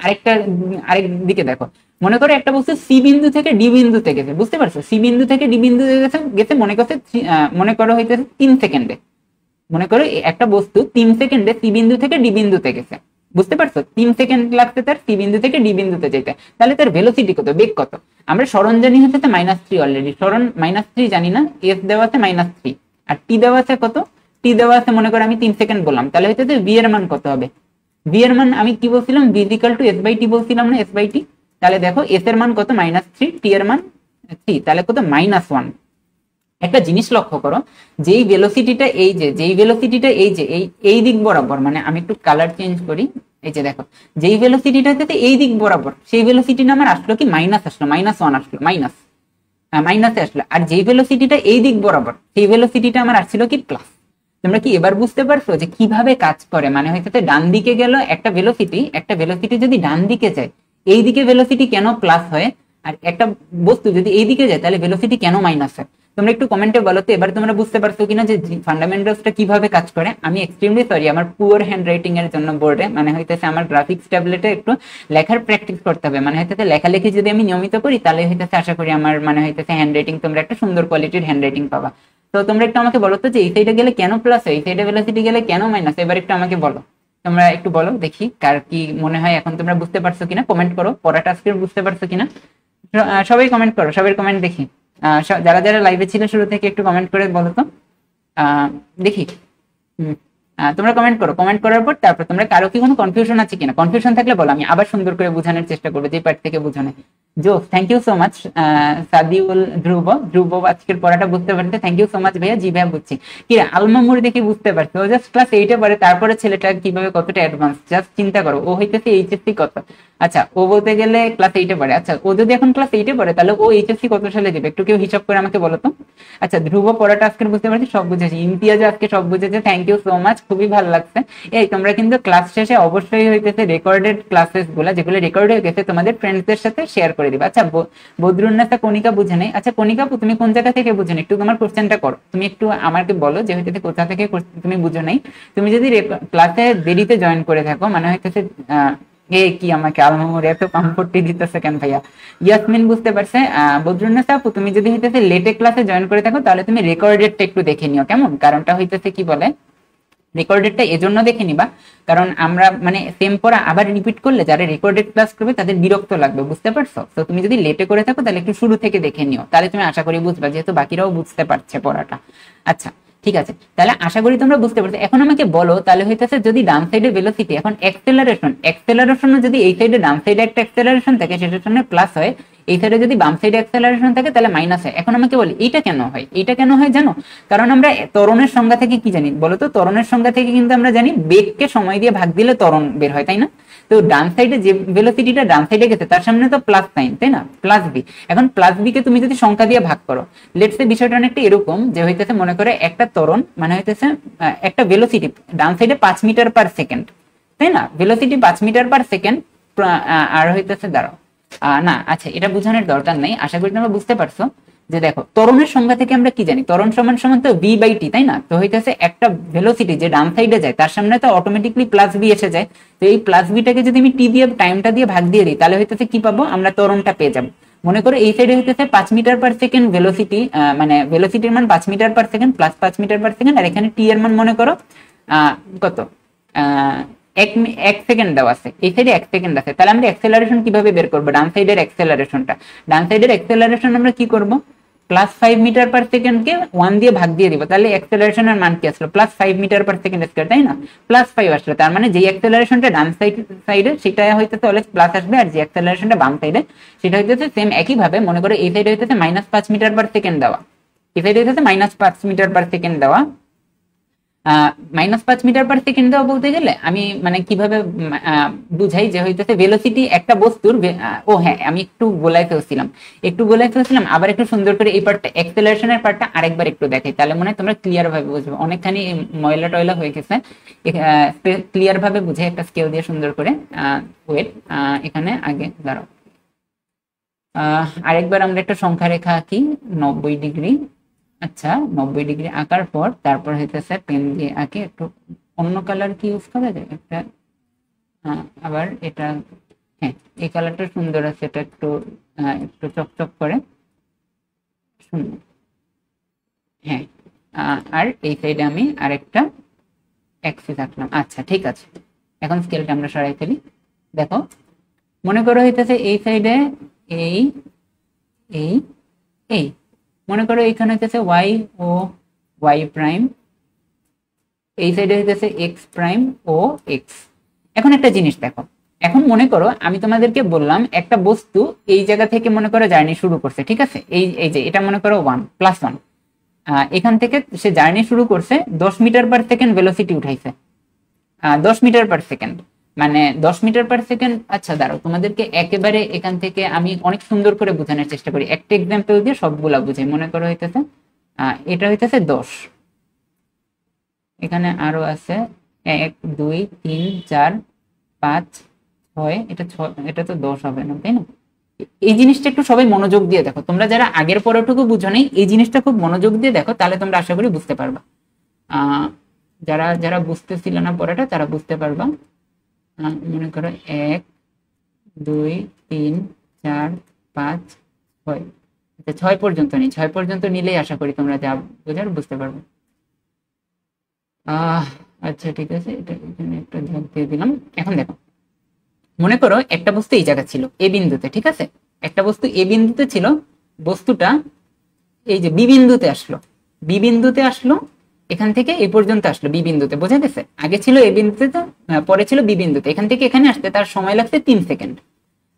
আরেক দিকে দেখো, মনে করো একটা বস্তু সি বিন্দু থেকে ডি বিন্দুতে গেছে, বুঝতে পারছো? সি বিন্দু থেকে ডি বিন্দুতে গেছে মনে করো হইতেছে 3 সেকেন্ডে, মনে করো একটা বস্তু 3 সেকেন্ডে সি বিন্দু থেকে ডি বিন্দুতে গেছে, বুঝতে পারছো? 3 সেকেন্ড লাগছে তার সি বিন্দু থেকে ডি বিন্দুতে যেতে, তাহলে তার ভেলোসিটি কত, বেগ কত? আমরা সরণ জানি হচ্ছে -3, অলরেডি সরণ -3 জানি না, এস দেওয়া আছে -3, আর টি দেওয়া আছে কত? টি দেওয়া আছে মনে করো আমি 3 সেকেন্ড বললাম, তাহলে হচ্ছে ভি এর মান কত হবে? ভি এর মান আমি কি বলছিলাম? ভি ইকুয়াল টু s/t বলছিলাম না, s/t। তাহলে দেখো এস এর মান কত? -3, টি এর মান 3, তাহলে কত? -1। একটা জিনিস লক্ষ্য করো, যেই ভেলোসিটিটা এই দিক বরাবর, মানে আমি একটু কালার চেঞ্জ করি, এই যে দেখো যেই ভেলোসিটিটা হচ্ছে এই দিক বরাবর, সেই ভেলোসিটিটা আমার আসলো কি? মাইনাস আসলো, -1 আসলো, মাইনাসে আসলো। আর যেই ভেলোসিটিটা এই দিক বরাবর, সেই ভেলোসিটিটা আমার আসছিল কি? প্লাস। তোমরা কি এবার বুঝতে পারছো যে কিভাবে কাজ করে? মানে হয়তো ডান দিকে গেল একটা ভেলোসিটি যদি ডান দিকে যায়, এই দিকে ভেলোসিটি কেন প্লাস হয়? আর একটা বস্তু যদি এই দিকে যায় তাহলে ভেলোসিটি কেন মাইনাস হয়? তোমরা একটু কমেন্টে বলো তো এবার তোমরা বুঝতে পারছো কিনা যে ফান্ডামেন্টালসটা কিভাবে কাজ করে। আমি এক্সট্রিমলি সরি, আমার পুয়ার হ্যান্ড রাইটিং এর জন্য বোর্ডে, মানে হইতেছে আমার গ্রাফিক্স ট্যাবলেটে একটু লেখার প্র্যাকটিস করতে হবে, মানে হইতেছে লেখালেখি যদি আমি নিয়মিত করি তাহলে হইতেছে আশা করি আমার মানে হইতেছে হ্যান্ড রাইটিং, তোমরা একটা সুন্দর কোয়ালিটির হ্যান্ড রাইটিং পাবা। তো তোমরা একটু আমাকে বলো তো যে এই সাইডে গেলে কেন প্লাস হয়, এই সাইডে ভেলোসিটি গেলে কেন মাইনাস, এবার একটু আমাকে বলো, তোমরা একটু বলো দেখি কার কি মনে হয়। এখন তোমরা বুঝতে পারছো কিনা কমেন্ট করো, পড়াটা আজকে বুঝতে পারছো কিনা সবাই কমেন্ট করো, সবাই কমেন্ট দেখি। যারা যারা লাইভে ছিল শুরু থেকে একটু কমেন্ট করে বলো তো দেখি। তোমরা কমেন্ট করো, কমেন্ট করার পর তারপর তোমরা কারো কি কোনো কনফিউশন আছে কিনা, কনফিউশন থাকলে বলো, আমি আবার সুন্দর করে বোঝানোর চেষ্টা করবো যে পার্ট থেকে বোঝানো। জো থ্যাংক ইউ সো মাচ সাদিউল ধ্রুব আজকের পড়াটা বুঝতে পারতে থ্যাংক ইউ সো মাচ ভাইয়া। জি ভাইয়া বুঝছি। কি আলমামুর দেখে বুঝতে পারছি, ও জাস্ট ক্লাস 8-এ পড়ে, তারপরে ছেলেটা কিভাবে কতটা অ্যাডভান্স, জাস্ট চিন্তা করো, ও হইতেছে এইচএসসি কত। আচ্ছা, ও বলতে গেলে ক্লাস 8-এ পড়ে। আচ্ছা, ও যদি এখন ক্লাস 8-এ পড়ে তাহলে ও এইচএসসি কত সালে যাবে, একটু কেউ হিসাব করে আমাকে বলো তো। আচ্ছা, ধ্রুব পড়াটা আজকে বুঝতে পারছি, সব বুঝেছি। ইমতিয়াজ আজকে সব বুঝেছে, থ্যাংক ইউ সো মাচ, খুবই ভালো লাগছে। এই তোমরা কিন্তু ক্লাস শেষে অবশ্যই হইতেছে রেকর্ডেড ক্লাসেস গুলা, যেগুলো রেকর্ড হয়ে গেছে, তোমাদের ফ্রেন্ডসদের সাথে শেয়ার করে দিবে। আচ্ছা, বদরুন্নাসা কণিকা বুঝে নেই। আচ্ছা কণিকা, তুমি কোন জায়গা থেকে বুঝে নেই, একটু তোমার কোশ্চেনটা করো, তুমি একটু আমাকে বলো যে হইতেছে কোথা থেকে তুমি বুঝো নাই। তুমি যদি ক্লাসে দেরিতে জয়েন করে থাকো, মানে হইতেছে কি আমাকে আলমামুর এত কমফোর্টি দিতেছে কেন ভাইয়া। ইয়াসমিন বুঝতে পারছে। বদরুন্নাসা আপু, তুমি যদি হইতেছে লেটে ক্লাসে জয়েন করে থাকো তাহলে তুমি রেকর্ডেডটা একটু দেখে নিও কেমন, কারণটা হইতেছে কি বলে, রেকর্ডেডটা এজন্য দেখে নিবা কারণ আমরা মানে সেম পড়া আবার রিপিট করলে যারা রেকর্ডেড ক্লাস করবে তাদের বিরক্ত লাগবে, বুঝতে পারছো? তো তুমি যদি লেটে করে থাকো তাহলে একটু শুরু থেকে দেখে নিও, তাহলে তুমি আশা করি বুঝবা, যেহেতু বাকিরাও বুঝতে পারছে পড়াটা। আচ্ছা ঠিক আছে, তাহলে আশা করি তোমরা বুঝতে পারছো। এখন আমাকে বলো তাহলে হইতেছে যদি ডান সাইডে ভেলোসিটি, এখন এক্সেলারেশন যদি এই সাইডে ডান সাইডে একটা এক্সেলারেশন থাকে সেটার সামনে প্লাস হয়, এই সাইডে যদি বাম সাইডে অ্যাক্সেলারেশন থাকে তাহলে মাইনাস হয়। এখন আমাকে বলি এইটা কেন হয়, এইটা কেন হয় জানো? কারণ আমরা ত্বরণের সংজ্ঞা থেকে কি জানি বলো তো? ত্বরণের সংজ্ঞা থেকে কিন্তু আমরা জানি বেগকে সময় দিয়ে ভাগ দিলে ত্বরণ বের হয়, তাই না? তো ডান সাইডে যে ভেলোসিটিটা ডান সাইডে গেছে তার সামনে তো প্লাস সাইন, তাই না? Plus B. এখন প্লাস বি কে তুমি যদি সংখ্যা দিয়ে ভাগ করো, লেটস সে বিষয়টা অনেকটা এরকম যে হইতেছে মনে করে একটা ত্বরণ মানে হইতেছে একটা ভেলোসিটি ডান সাইডে 5 মিটার পার সেকেন্ড, তাই না? ভেলোসিটি 5 মিটার পার সেকেন্ড, আর হইতেছে দাঁড়াও না, আচ্ছা এটা বোঝানোর দরকার নেই, আশা করি তোমরা বুঝতে পারছো। যে দেখো ত্বরণের সংজ্ঞা থেকে আমরা কি জানি, ত্বরণ সমান সমান তো v/t, তাই না? তো হইতেছে একটা ভেলোসিটি যে ডান সাইডে যায় তার সামনে তো অটোমেটিকলি প্লাস বি এসে যায়, তো এই প্লাস বিটাকে যদি আমি টি দিয়ে টাইমটা দিয়ে ভাগ দিয়ে দিই তাহলে হইতেছে কি পাবো, আমরা ত্বরণটা পেয়ে যাবো, মনে করো এই সাইডে হইতেছে 5 মিটার পার সেকেন্ড ভেলোসিটি, মানে ভেলোসিটির মান 5 metre per second plus 5 metre per second, আর এখানে টি এর মান মনে করো কত, এক সেকেন্ড দেওয়া আছে, এই সাইডে 1 সেকেন্ড আছে। তাহলে আমরা অ্যাক্সেলারেশন কিভাবে বের করবো? ডান সাইডের অ্যাক্সেলারেশনটা, ডান সাইডের অ্যাক্সেলারেশন আমরা কি করব, +5 মিটার পার সেকেন্ডকে 1 দিয়ে ভাগ দিয়ে দিব, তাহলে অ্যাক্সেলারেশনের মান কি আসলো, +5 মিটার পার সেকেন্ড স্কয়ার, তাই না? +5 আসলো, তার মানে যে অ্যাক্সেলারেশনটা ডান সাইডে সেটা হইতেছে অলওয়েজ প্লাস আসবে, আর যে অ্যাক্সেলারেশনটা বাম সাইডে সেটা হইতেছে সেম একই ভাবে। মনে করো এই সাইডে হইতেছে -5 মিটার পার সেকেন্ড দেওয়া, এই সাইডে হইতেছে -5 মিটার পার সেকেন্ড দেওয়া। -5 মিটার পার সেকেন্ড দেওয়া বলতে গেলে আমি মানে কিভাবে বুঝাই যে হইতেছে ভেলোসিটি একটা বস্তুর, ও হ্যাঁ আমি একটু গোলাই ফেলছিলাম, আবার একটু সুন্দর করে এই পার্টটা অ্যাক্সেলারেশনের পার্টটা আরেকবার একটু দেখাই, তাহলে মনে হয় তোমরা ক্লিয়ার ভাবে বুঝবে। অনেকখানি ময়লা টয়লা হয়ে গেছে, ক্লিয়ার ভাবে বুঝে একটা স্কেল দিয়ে সুন্দর করে। ওয়েট, এখানে আগে দাঁড়াও, আরেকবার আমরা একটা সংখ্যা রেখা আঁকি 90 ডিগ্রি। আচ্ছা 90 ডিগ্রি আঁকার পর তারপর হইতেছে পেন দিয়ে আঁকি, একটু অন্য কালার কি ইউজ করা যায় একটা, আবার এটা, হ্যাঁ এই কালারটা সুন্দর আছে, এটা একটু একটু চকচক করে সুন্দর, হ্যাঁ। আর এই সাইডে আমি আরেকটা অ্যাক্সিস আঁকলাম। আচ্ছা ঠিক আছে, এখন স্কেলটা আমরা সরাই ফেলি। দেখো মনে করো হইতেছে এই সাইডে এই এই এই মনে করো এখানে হইতেছে ওয়াই ও ওয়াই প্রাইম, এই সাইডে হইতেছে এক্স প্রাইম ও এক্স। এখন একটা জিনিস দেখো, এখন মনে করো আমি তোমাদেরকে বললাম একটা বস্তু এই জায়গা থেকে মনে করো জার্নি শুরু করছে, ঠিক আছে? এই যে এটা মনে করো 1 + 1, এখান থেকে সে জার্নি শুরু করছে 10 মিটার পার সেকেন্ড ভেলোসিটি উঠাইছে, 10 মিটার পার সেকেন্ড, মানে 10 মিটার পার সেকেন্ড। আচ্ছা দাঁড়াও, তোমাদেরকে একেবারে এখান থেকে আমি অনেক সুন্দর করে বোঝানোর চেষ্টা করি, একটা এক্সাম্পল দিয়ে সবগুলা বুঝাই। মনে করো হইতেছে এটা হইতেছে 10, এখানে আরো আছে 1 2 3 4 5 6, এটা তো 10 হবে না, তাই না? এই জিনিসটা একটু সবাই মনোযোগ দিয়ে দেখো, তোমরা যারা আগের পড়াটুকু বুঝো নাই এই জিনিসটা খুব মনোযোগ দিয়ে দেখো, তাহলে তোমরা আশা করি বুঝতে পারবা। যারা যারা বুঝতেছিল না পড়াটা তারা বুঝতে পারবা। মনে করো 1 2 3 4 5 6, আচ্ছা 6 পর্যন্ত নেই, 6 পর্যন্ত নিলেই আশা করি তোমরা যা বোঝার বুঝতে পারবে। আচ্ছা ঠিক আছে, এটা এখানে একটা ঝাঁক দিয়ে দিলাম। এখন দেখো মনে করো একটা বস্তু এই জায়গা ছিল এ বিন্দুতে, ঠিক আছে? একটা বস্তু এ বিন্দুতে ছিল, বস্তুটা এই যে বি বিন্দুতে আসলো, এখান থেকে এই পর্যন্ত আসলো বি বিন্দুতে, বোঝা গেছে? আগে ছিল এ বিন্দুতে, পরে ছিল বি বিন্দুতে, এখান থেকে এখানে আসতে তার সময় লাগছে 3 সেকেন্ড।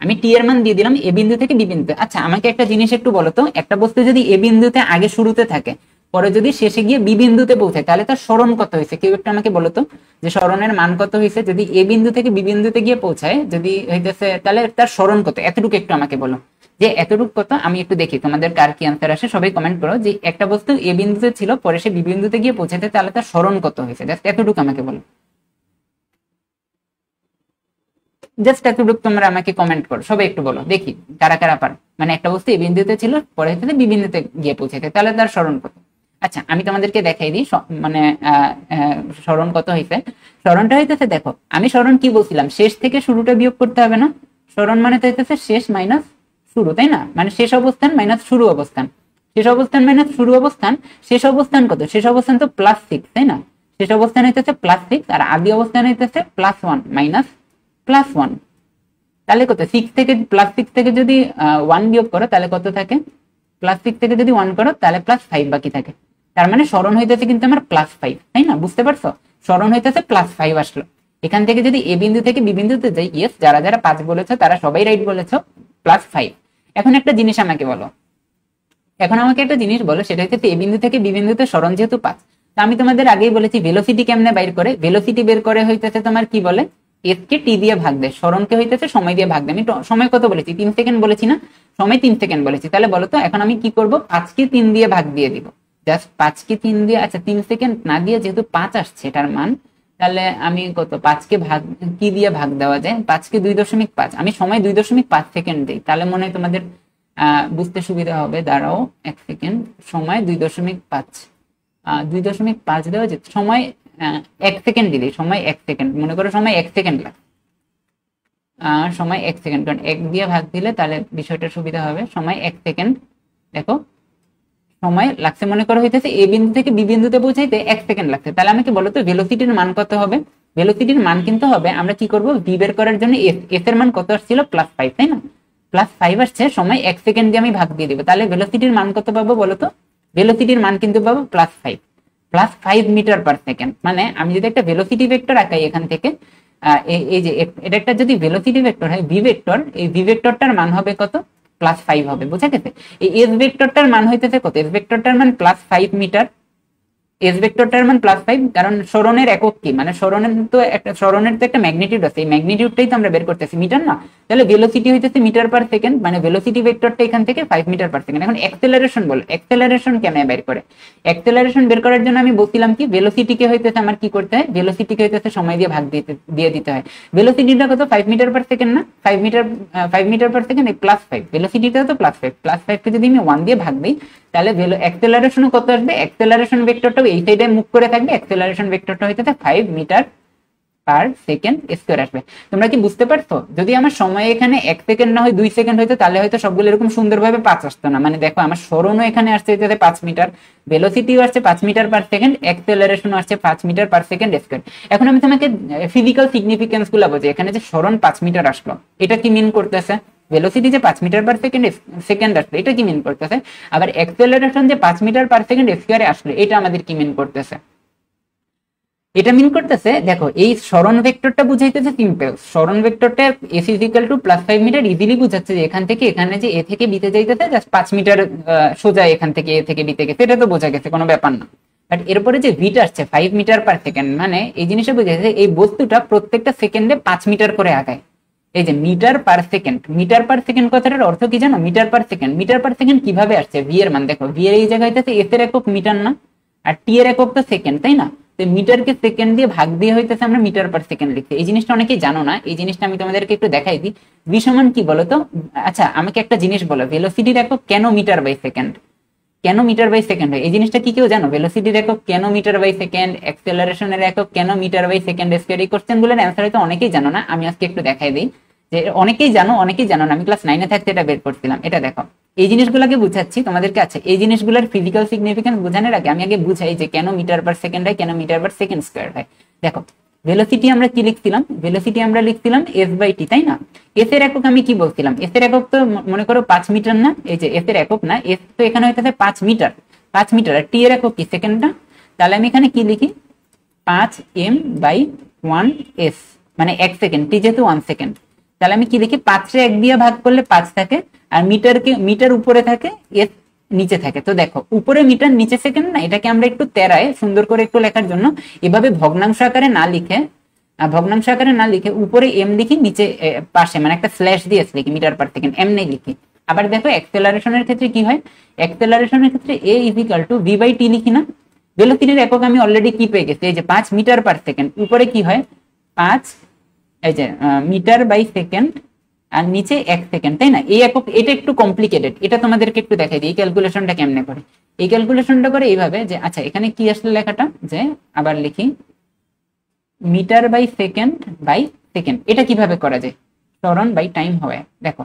আমি টি এর মান দিয়ে দিলাম এ বিন্দু থেকে বি বিন্দুতে। আচ্ছা আমাকে একটা জিনিস একটু বলো তো, একটা বস্তু যদি এ বিন্দুতে আগে শুরুতে থাকে, পরে যদি শেষে গিয়ে বি বিন্দুতে পৌঁছায়, তাহলে তার সরণ কত হয়েছে? কেউ একটু আমাকে বলো তো যে সরণের মান কত হয়েছে যদি এ বিন্দু থেকে বি বিন্দুতে গিয়ে পৌঁছায়, যদি হইতেছে তাহলে তার সরণ কত? এতটুকু একটু আমাকে বলো, যে এতটুকু কত, আমি একটু দেখি তোমাদের কার কি আনসার আসে। সবাই কমেন্ট করো যে একটা বস্তু এ বিন্দুতে ছিল, পরে সে বি বিন্দুতে গিয়ে পৌঁছাতে, তাহলে তার সরণ কত হয়েছে? জাস্ট এতটুকু আমাকে বলো, জাস্ট এতটুকু তোমরা আমাকে কমেন্ট করো, সবাই একটু বলো দেখি কারা কারা পারো। মানে একটা বস্তু এ বিন্দুতে ছিল, পরে হচ্ছে বি বিন্দুতে গিয়ে পৌঁছাতে, তাহলে তার সরণ কত? আচ্ছা আমি তোমাদেরকে দেখাই দিই মানে সরণ কত হয়েছে। সরণটা হইতেছে, দেখো আমি সরণ কি বলছিলাম, শেষ থেকে শুরুটা বিয়োগ করতে হবে না? সরণ মানে তো হইতেছে শেষ মাইনাস শুরু, তাই না? মানে শেষ অবস্থান মাইনাস শুরু অবস্থান, শেষ অবস্থান মাইনাস শুরু অবস্থান। শেষ অবস্থান কত? শেষ অবস্থান তো +6, তাই না? শেষ অবস্থান হইতেছে +6, আর আদি অবস্থান হইতেছে +1 মাইনাস +1, তাহলে কত? 6 থেকে +6 থেকে যদি 1 বিয়োগ করো তাহলে কত থাকে? +6 থেকে যদি 1 করো তাহলে +5 বাকি থাকে। তার মানে সরণ হইতেছে কিন্তু আমার +5, তাই না? বুঝতে পারছো? সরণ হইতেছে +5 আসলো। এখান থেকে যদি এ বিন্দু থেকে বি বিন্দুতে যাই, ইয়েস যারা যারা 5 বলেছো তারা সবাই রাইট বলেছো, +5। এখন একটা জিনিস আমাকে বলো, সেটা হচ্ছে এ বিন্দু থেকে বি বিন্দুতে সরণ যেহেতু 5, তা আমি তোমাদের আগেই বলেছি ভেলোসিটি কেমনে বাইর করে। ভেলোসিটি বের করে হইতেছে তোমার কি বলে, এস কে টি দিয়ে ভাগ দেয়, সরণকে হইতেছে সময় দিয়ে ভাগ দেয়। আমি সময় কত বলেছি? 3 সেকেন্ড বলেছি না? সময় 3 সেকেন্ড বলেছি। তাহলে বলো তো এখন আমি কি করব? 5 কে 3 দিয়ে ভাগ দিয়ে দিব, জাস্ট 5 কে 3 দিয়ে, আচ্ছা 3 সেকেন্ড না দিয়ে যেহেতু 5 আসছে এটার মান, তাহলে আমি কত 5 কে ভাগ কি দিয়ে ভাগ দেওয়া যায়? 5 কে 2.5, আমি সময় 2.5 সেকেন্ড দিই, তাহলে মনে হয় তোমাদের বুঝতে সুবিধা হবে। দাঁড়াও 1 সেকেন্ড, সময় 2.5, 2.5 দেওয়া যায়, সময় 1 সেকেন্ড দিলেই সময় 1 সেকেন্ড, মনে করো সময় 1 সেকেন্ড লাগে, সময় 1 সেকেন্ড, কারণ 1 দিয়ে ভাগ দিলে তাহলে বিষয়টা সুবিধা হবে। সময় 1 সেকেন্ড। দেখো সময় লাগছে মনে করো হইতেছে এ বিন্দু থেকে বি বিন্দুতে পৌঁছাইতে 1 সেকেন্ড লাগছে, তাহলে আমাকে বলো তো ভেলোসিটির মান কত হবে? ভেলোসিটির মান কিন্তু হবে, আমরা কি করব, ভি বের করার জন্য এস এর মান কত আসছিল, +5, তাই না? +5 আসছে, সময় 1 সেকেন্ড দিয়ে আমি ভাগ দিয়ে দিব, তাহলে ভেলোসিটির মান কত পাবো বলো তো? ভেলোসিটির মান কিন্তু পাবো +5, +5 মিটার পার সেকেন্ড। মানে আমি যদি একটা ভেলোসিটি ভেক্টর আঁকাই এখান থেকে, এই যে এটা একটা যদি ভেলোসিটি ভেক্টর হয় ভি ভেক্টর, এই ভি ভেক্টরটার মান হবে কত, +5 হবে, বুঝা গেছে? এই এস ভেক্টরটার মান হইতেছে কত, এস ভেক্টরটার মান +5 মিটার। এস ভেক্টরটার মান +5, কারণ সরণের একক কি, মানে সরণের তো একটা ম্যাগনিটিউড আছে, এই ম্যাগনিটিউডটাই তো আমরা বের করতেছি, মিটার না? তাহলে ভেলোসিটি হইতেছে মিটার পার সেকেন্ড, মানে ভেলোসিটি ভেক্টরটা এখান থেকে 5 মিটার পার সেকেন্ড। এখন অ্যাক্সেলারেশন বলো, অ্যাক্সেলারেশন কেমনে বের করে? অ্যাক্সেলারেশন বের করার জন্য আমি বলছিলাম কি, ভেলোসিটিকে হইতেছে আমার কি করতে হয়, ভেলোসিটিকে হইতেছে সময় দিয়ে ভাগ দিয়ে দিতে হয়। ভেলোসিটিটা কত, 5 মিটার পার সেকেন্ড না? 5 মিটার পার সেকেন্ড, +5, ভেলোসিটিটা তো +5, +5 কে যদি আমি 1 দিয়ে ভাগ দিই, তাহলে অ্যাক্সেলারেশনও কত আসবে, অ্যাক্সেলারেশন ভেক্টরটাও এই সাইডে মুভ করে থাকবে, অ্যাক্সেলারেশন ভেক্টরটা হইতেছে 5 মিটার পার সেকেন্ড স্কয়ার আসবে। তোমরা কি বুঝতে পারছো? যদি আমার সময় এখানে 1 সেকেন্ড না হয় 2 সেকেন্ড হইতো, তাহলে হয়তো সবগুলো এরকম সুন্দরভাবে 5 আসতো না। মানে দেখো আমার সরণও এখানে আসছে হইতেছে 5 মিটার, ভেলোসিটিও আসছে 5 মিটার পার সেকেন্ড, অ্যাক্সেলারেশনও আসছে 5 মিটার পার সেকেন্ড স্কয়ার। এখন আমি তোমাকে ফিজিক্যাল সিগনিফিকেন্স গুলো বলছি, এখানে যে সরণ 5 মিটার আসলো, এটা কি মিন করতেছে? ভেলোসিটি যে 5 মিটার পার সেকেন্ড আসলো, এটা কি মিন করতেছে? আবার অ্যাক্সেলারেশন যে 5 মিটার পার সেকেন্ড স্কয়ারে আসলো, এটা আমাদের কি মিন করতেছে? এটা মিন করতেছে, দেখো এই সরণ ভেক্টরটা বুঝাইতেছে সিম্পল, সরণ ভেক্টরটা S is equal to +5 metre easily বুঝাচ্ছে যে এখান থেকে এখানে যে এ থেকে বিতে যাইতেছে জাস্ট 5 মিটার সোজা এখান থেকে এ থেকে বিতে গেছে, এটা তো বোঝা গেছে, কোনো ব্যাপার না। বাট এরপরে যে ভিটা আসছে 5 মিটার পার সেকেন্ড, মানে এই জিনিসটা বুঝাইছে এই বস্তুটা প্রত্যেকটা সেকেন্ডে 5 মিটার করে আগায়। এই যে meter per second, meter per second কথাটার অর্থ কি জানো, meter per second. Meter per second কিভাবে আসছে, ভি এর মান দেখো, ভি এর এই জায়গায় এস এর একক মিটার না, আর টি এর একক তো সেকেন্ড, তাই না? তো মিটারকে সেকেন্ড দিয়ে ভাগ দিয়ে হইতেছে আমরা মিটার পার সেকেন্ড লিখছি। এই জিনিসটা অনেকেই জানো না, এই জিনিসটা আমি তোমাদেরকে একটু দেখাই দিই। ভি সমান কি বলতো? আচ্ছা আমাকে একটা জিনিস বলো, ভেলোসিটির একক কেন মিটার বাই সেকেন্ড? কেন মিটার বাই সেকেন্ড হয়, এই জিনিসটা কি কেউ জানো? ভেলোসিটির একক কেন মিটার বাই সেকেন্ড, অ্যাক্সেলারেশনের একক কেন মিটার বাই সেকেন্ড স্কয়ার? এই কোশ্চেন গুলোর অ্যান্সার হয়তো অনেকেই জানো না, আমি আজকে একটু দেখাই দিই যে অনেকেই জানো অনেকেই জানো না। আমি ক্লাস 9-এ থাকতে এটা বের করছিলাম। এটা দেখো, এই জিনিসগুলোকে বুঝাচ্ছি তোমাদেরকে। আছে এই জিনিসগুলোর ফিজিক্যাল সিগনিফিকেন্স বোঝানোর আগে আমি আগে বুঝাই যে কেন মিটার পার সেকেন্ড হয়, কেন মিটার পার সেকেন্ড স্কয়ার হয়। দেখো ভেলোসিটি আমরা কি লিখছিলাম, ভেলোসিটি আমরা লিখছিলাম এস বাই টি, তাই না? এস এর একক আমি কি বলছিলাম, এস এর একক তো মনে করো 5 মিটার না? এই যে এস এর একক না, এস তো এখানে হইতেছে 5 মিটার, 5 মিটার, আর টি এর একক কি, সেকেন্ড না? তাহলে আমি এখানে কি লিখি, 5m/1s, মানে 1 সেকেন্ড, টি যেহেতু 1 সেকেন্ড, তাহলে আমি কি লিখি, 5 1 দিয়ে ভাগ করলে 5 থাকে, আর মিটার উপরে থাকে, এস নিচে থাকে। তো দেখো উপরে মিটার নিচে সেকেন্ড না, এটাকে আমরা একটু তেরায় সুন্দর করে একটু লেখার জন্য এভাবে ভগ্নাংশ আকারে না লিখে, উপরে এম লিখি, নিচে পাশে মানে একটা স্ল্যাশ দিয়ে লিখি মিটার পার সেকেন্ড, এমনি লিখি। আবার দেখো অ্যাক্সেলারেশনের ক্ষেত্রে কি হয়, অ্যাক্সেলারেশনের ক্ষেত্রে A is equal to V by T লিখি না? ভেলোসিটির একক আমি অলরেডি কি পেয়ে গেছি, এই যে 5 মিটার পার সেকেন্ড, উপরে কি হয় 5, এই যে মিটার বাই সেকেন্ড, আর নিচে 1 সেকেন্ড, তাই না? এই একক, এটা একটু কমপ্লিকেটেড, এটা তোমাদেরকে একটু দেখাই দিই এই ক্যালকুলেশনটা কেমনে করে। এই ক্যালকুলেশনটা করে এইভাবে যে, আচ্ছা এখানে কি আসলে লেখাটা, যে আবার লিখি meter by second by second. এটা কিভাবে করা যায়, ত্বরণ বাই টাইম হয়। দেখো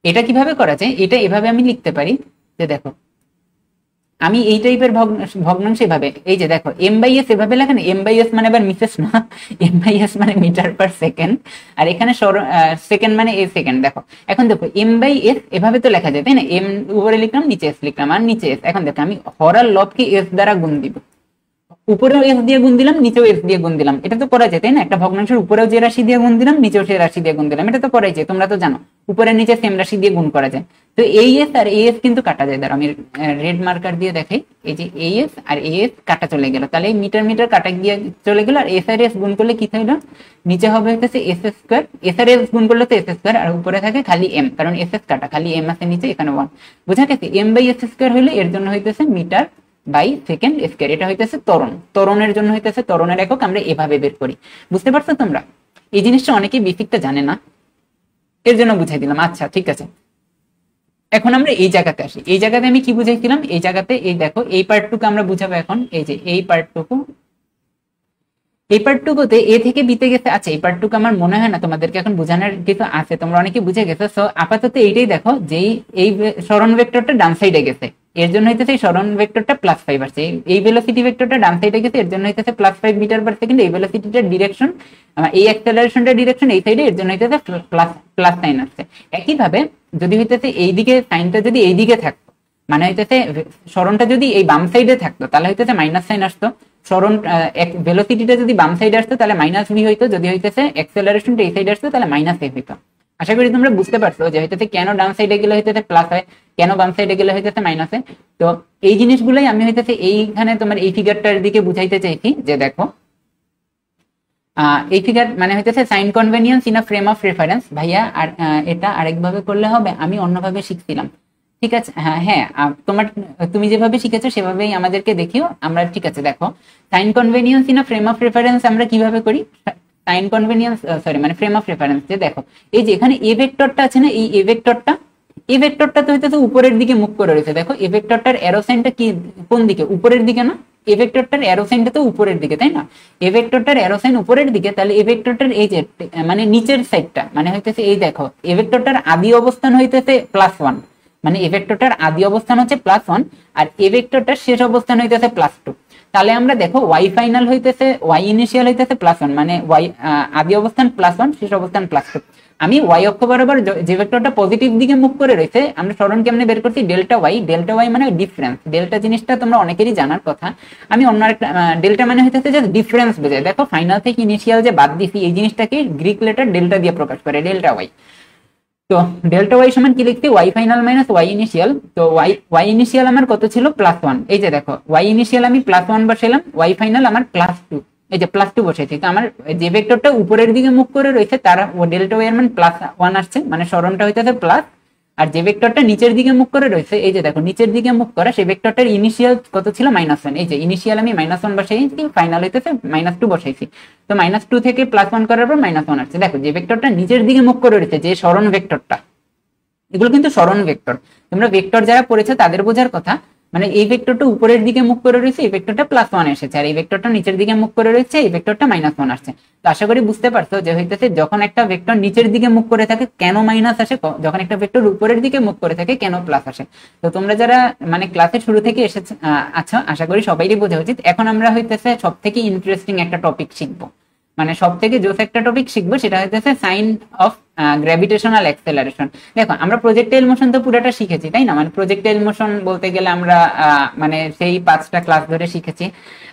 এটা কিভাবে করা যায়, এটা এভাবে আমি লিখতে পারি যে দেখো আমি এই টাইপের ভগ্নাংশ এভাবে, এই যে দেখো এম বাই এস এভাবে লেখা না, এম বাই এস মানে আবার মিসেস না, এম বাই এস মানে মিটার পার সেকেন্ড, আর এখানে সেকেন্ড মানে এ সেকেন্ড। দেখো এখন দেখো এম বাই এস এভাবে তো লেখা যায়, তাই না? এম উপরে লিখলাম, নিচে এস লিখলাম, আর নিচে এস। এখন দেখো আমি হর আর লবকে এস দ্বারা গুণ দিব, উপরেও এস দিয়ে গুণ দিলাম, নিচেও এস দিয়ে গুণ দিলাম, এটা তো করা যায়, তাই না? একটা ভগ্নাংশের উপরেও যে রাশি দিয়ে গুণ দিলাম, নিচেও সেই রাশি দিয়ে গুণ দিলাম, এটা তো করাই যায়, তোমরা তো জানো উপরে নিচে সেম রাশি দিয়ে গুণ করা যায়। তো এই এস আর এই এস কিন্তু কাটা যায়, ধরো আমি রেড মার্কার দিয়ে দেখাই, এই যে এই এস আর এই এস কাটা চলে গেল, তাহলে মিটার মিটার কাটা গিয়ে চলে গেল, আর এস আর এস গুণ করলে কি হইলো, নিচে হবে হচ্ছে এস স্কোয়ার, এস আর এস গুণ করলে তো এস স্কোয়ার, আর উপরে থাকে খালি এম, কারণ এস এস কাটা, খালি এম আছে নিচে, এখানে 1, বুঝা গেছে? এম বাই এস স্কোয়ার হইলে এর জন্য হইতেছে মিটার বাই সেকেন্ড স্কয়ার, এটা হইতেছে ত্বরণ, ত্বরণের জন্য হইতেছে ত্বরণের একক আমরা এভাবে বের করি। বুঝতে পারছো তোমরা? এই জিনিসটা অনেকেই বেসিকটা জানে না, এর জন্য বুঝাই দিলাম। আচ্ছা ঠিক আছে, এখন আমরা এই জায়গাতে আসি। এই জায়গাতে আমি কি বুঝাইছিলাম, এই জায়গাতে এই দেখো এই পার্টটুকু আমরা বুঝাবো এখন, এই যে এই পার্টটুকু, এই পার্টটুকুতে এ থেকে বিতে গেছে। আচ্ছা, এই পার্টটুকু আমার মনে হয় না তোমাদেরকে এখন বোঝানোর কিছু আছে, তোমরা অনেকে বুঝে গেছো। সো আপাতত এইটাই দেখো যে এই সরণ ভেক্টরটা ডান সাইডে গেছে, এর জন্য হইতেছে এই সরণ ভেক্টরটা +5 আসছে। এই ভেলোসিটি ভেক্টরটা ডান সাইডে গেছে, এর জন্য হইতেছে +5 মিটার পার সেকেন্ড। এই ভেলোসিটিটার ডিরেকশন, এই অ্যাক্সেলারেশনটার ডিরেকশন এই সাইডে, এর জন্য হইতেছে প্লাস সাইন আসছে। একইভাবে যদি হইতেছে এইদিকে সাইনটা যদি এইদিকে থাকতো, মানে হইতেছে সরণটা যদি এই বাম সাইডে থাকতো, তাহলে হইতেছে মাইনাস সাইন আসতো। সরণ ভেলোসিটিটা যদি বাম সাইডে আসতো তাহলে -v হইতো, যদি হইতেছে অ্যাক্সেলারেশনটা এই সাইডে আসতো তাহলে -a হইতো। আশা করি তোমরা বুঝতে পারছো যে হইতেছে কেন ডান সাইডে গেলে হইতেছে প্লাস হয়, কেন বাম সাইডে গেলে হইতেছে মাইনাসে। তো এই জিনিসগুলোই আমি হইতেছে এইখানে তোমার এই ফিগারটার দিকে বুঝাইতে চাইছি, যে দেখো এই ফিগার মানে হইতেছে sign convenience in a frame of reference. ভাইয়া আর এটা আরেকভাবে করলে হবে, আমি অন্যভাবে শিখছিলাম। ঠিক আছে, হ্যাঁ হ্যাঁ, তুমি যেভাবে শিখেছো সেভাবেই আমাদেরকে দেখিও আমরা। ঠিক আছে, দেখো sign convenience in a frame of reference আমরা কিভাবে করি। সাইন কনভেনিয়েন্স সরি মানে ফ্রেম অফ রেফারেন্স, যে দেখো এই যে এখানে এ ভেক্টরটা আছে না, এই এ ভেক্টরটা তো হইতেছে উপরের দিকে মুখ করে রয়েছে। দেখো এ ভেক্টরটার অ্যারো সাইনটা কি কোন দিকে, উপরের দিকে না? এ ভেক্টরটার অ্যারো সাইনটা তো উপরের দিকে, তাই না? এ ভেক্টরটার অ্যারো সাইন উপরের দিকে, তাহলে এ ভেক্টরটার এই যে মানে নিচের সাইডটা মানে হইতেছে এই দেখো এ ভেক্টরটার আদি অবস্থান হইতেছে +1, মানে এ ভেক্টরটার আদি অবস্থান হচ্ছে +1 আর এ ভেক্টরটার শেষ অবস্থান হইতেছে +2। তাহলে আমরা দেখো ওয়াই ফাইনাল হইতেছে, ওয়াই ইনিশিয়াল হইতেছে +1, মানে ওয়াই আদি অবস্থান +1, শেষ অবস্থান +2। আমি ওয়াই অক্ষ বরাবর যে ভেক্টরটা পজিটিভ দিকে মুখ করে রয়েছে, আমরা সরণ কেমনে বের করছি, ডেল্টা ওয়াই মানে ডিফারেন্স। ডেল্টা জিনিসটা তোমরা অনেকেরই জানার কথা, আমি অন্য একটা ডেল্টা মানে হইতেছে যে ডিফারেন্স বোঝায়। দেখো ফাইনাল থেকে ইনিশিয়াল যে বাদ দিছি, এই জিনিসটাকে গ্রিক লেটার ডেল্টা দিয়ে প্রকাশ করে, ডেল্টা ওয়াই। তো ডেল্টা ওয়াই সমান কি লিখছি, Y final minus Y initial. তো ওয়াই ইনিশিয়াল আমার কত ছিল, +1। এই যে দেখো ওয়াই ইনিশিয়াল আমি +1 বসাইলাম, ওয়াই ফাইনাল আমার +2, এই যে +2 বসাইছি। তো আমার যে ভেক্টরটা উপরের দিকে মুখ করে রয়েছে তার ডেল্টা ওয়াই এর মান +1 আসছে, মানে সরণটা হইতেছে প্লাস। আর যে ভেক্টরটা নিচের দিকে মুখ করে রয়েছে, এই যে দেখো নিচের দিকে মুখ করা, সেই ভেক্টরটার ইনিশিয়াল কত ছিল, -1। এই যে ইনিশিয়াল আমি -1 বসাইছি, ফাইনাল হইতেছে -2 বসাইছি। তো -2 থেকে +1 করার পর -1 আসছে। দেখো যে ভেক্টরটা নিচের দিকে মুখ করে রয়েছে, যে সরণ ভেক্টরটা, এগুলো কিন্তু সরণ ভেক্টর। তোমরা ভেক্টর যারা পড়েছো তাদের বোঝার কথা, মানে এই ভেক্টরটা উপরের দিকে মুখ করে রয়েছে, এই ভেক্টরটা +1 এসেছে, আর এই ভেক্টরটা নিচের দিকে মুখ করে রয়েছে, এই ভেক্টরটা -1 আসছে। তো আশা করি বুঝতে পারছো যে হইতেছে যখন একটা ভেক্টর নিচের দিকে মুখ করে থাকে কেন মাইনাস আসে, যখন একটা ভেক্টর উপরের দিকে মুখ করে থাকে কেন প্লাস আসে। তো তোমরা যারা মানে ক্লাসের শুরু থেকে এসেছে আচ্ছা, আশা করি সবাইরই বোঝা উচিত। এখন আমরা হইতেছে সব থেকে ইন্টারেস্টিং একটা টপিক শিখবো, মানে সব থেকে জোস একটা টপিক শিখবো, সেটা হইতেছে সাইন অফ গ্র্যাভিটেশনাল অ্যাক্সেলারেশন। দেখো আমরা প্রজেক্টাইল মোশন তো পুরোটা শিখেছি, তাই না? মানে প্রজেক্টাইল মোশন বলতে গেলে আমরা মানে সেই 5টা ক্লাস ধরে শিখেছি।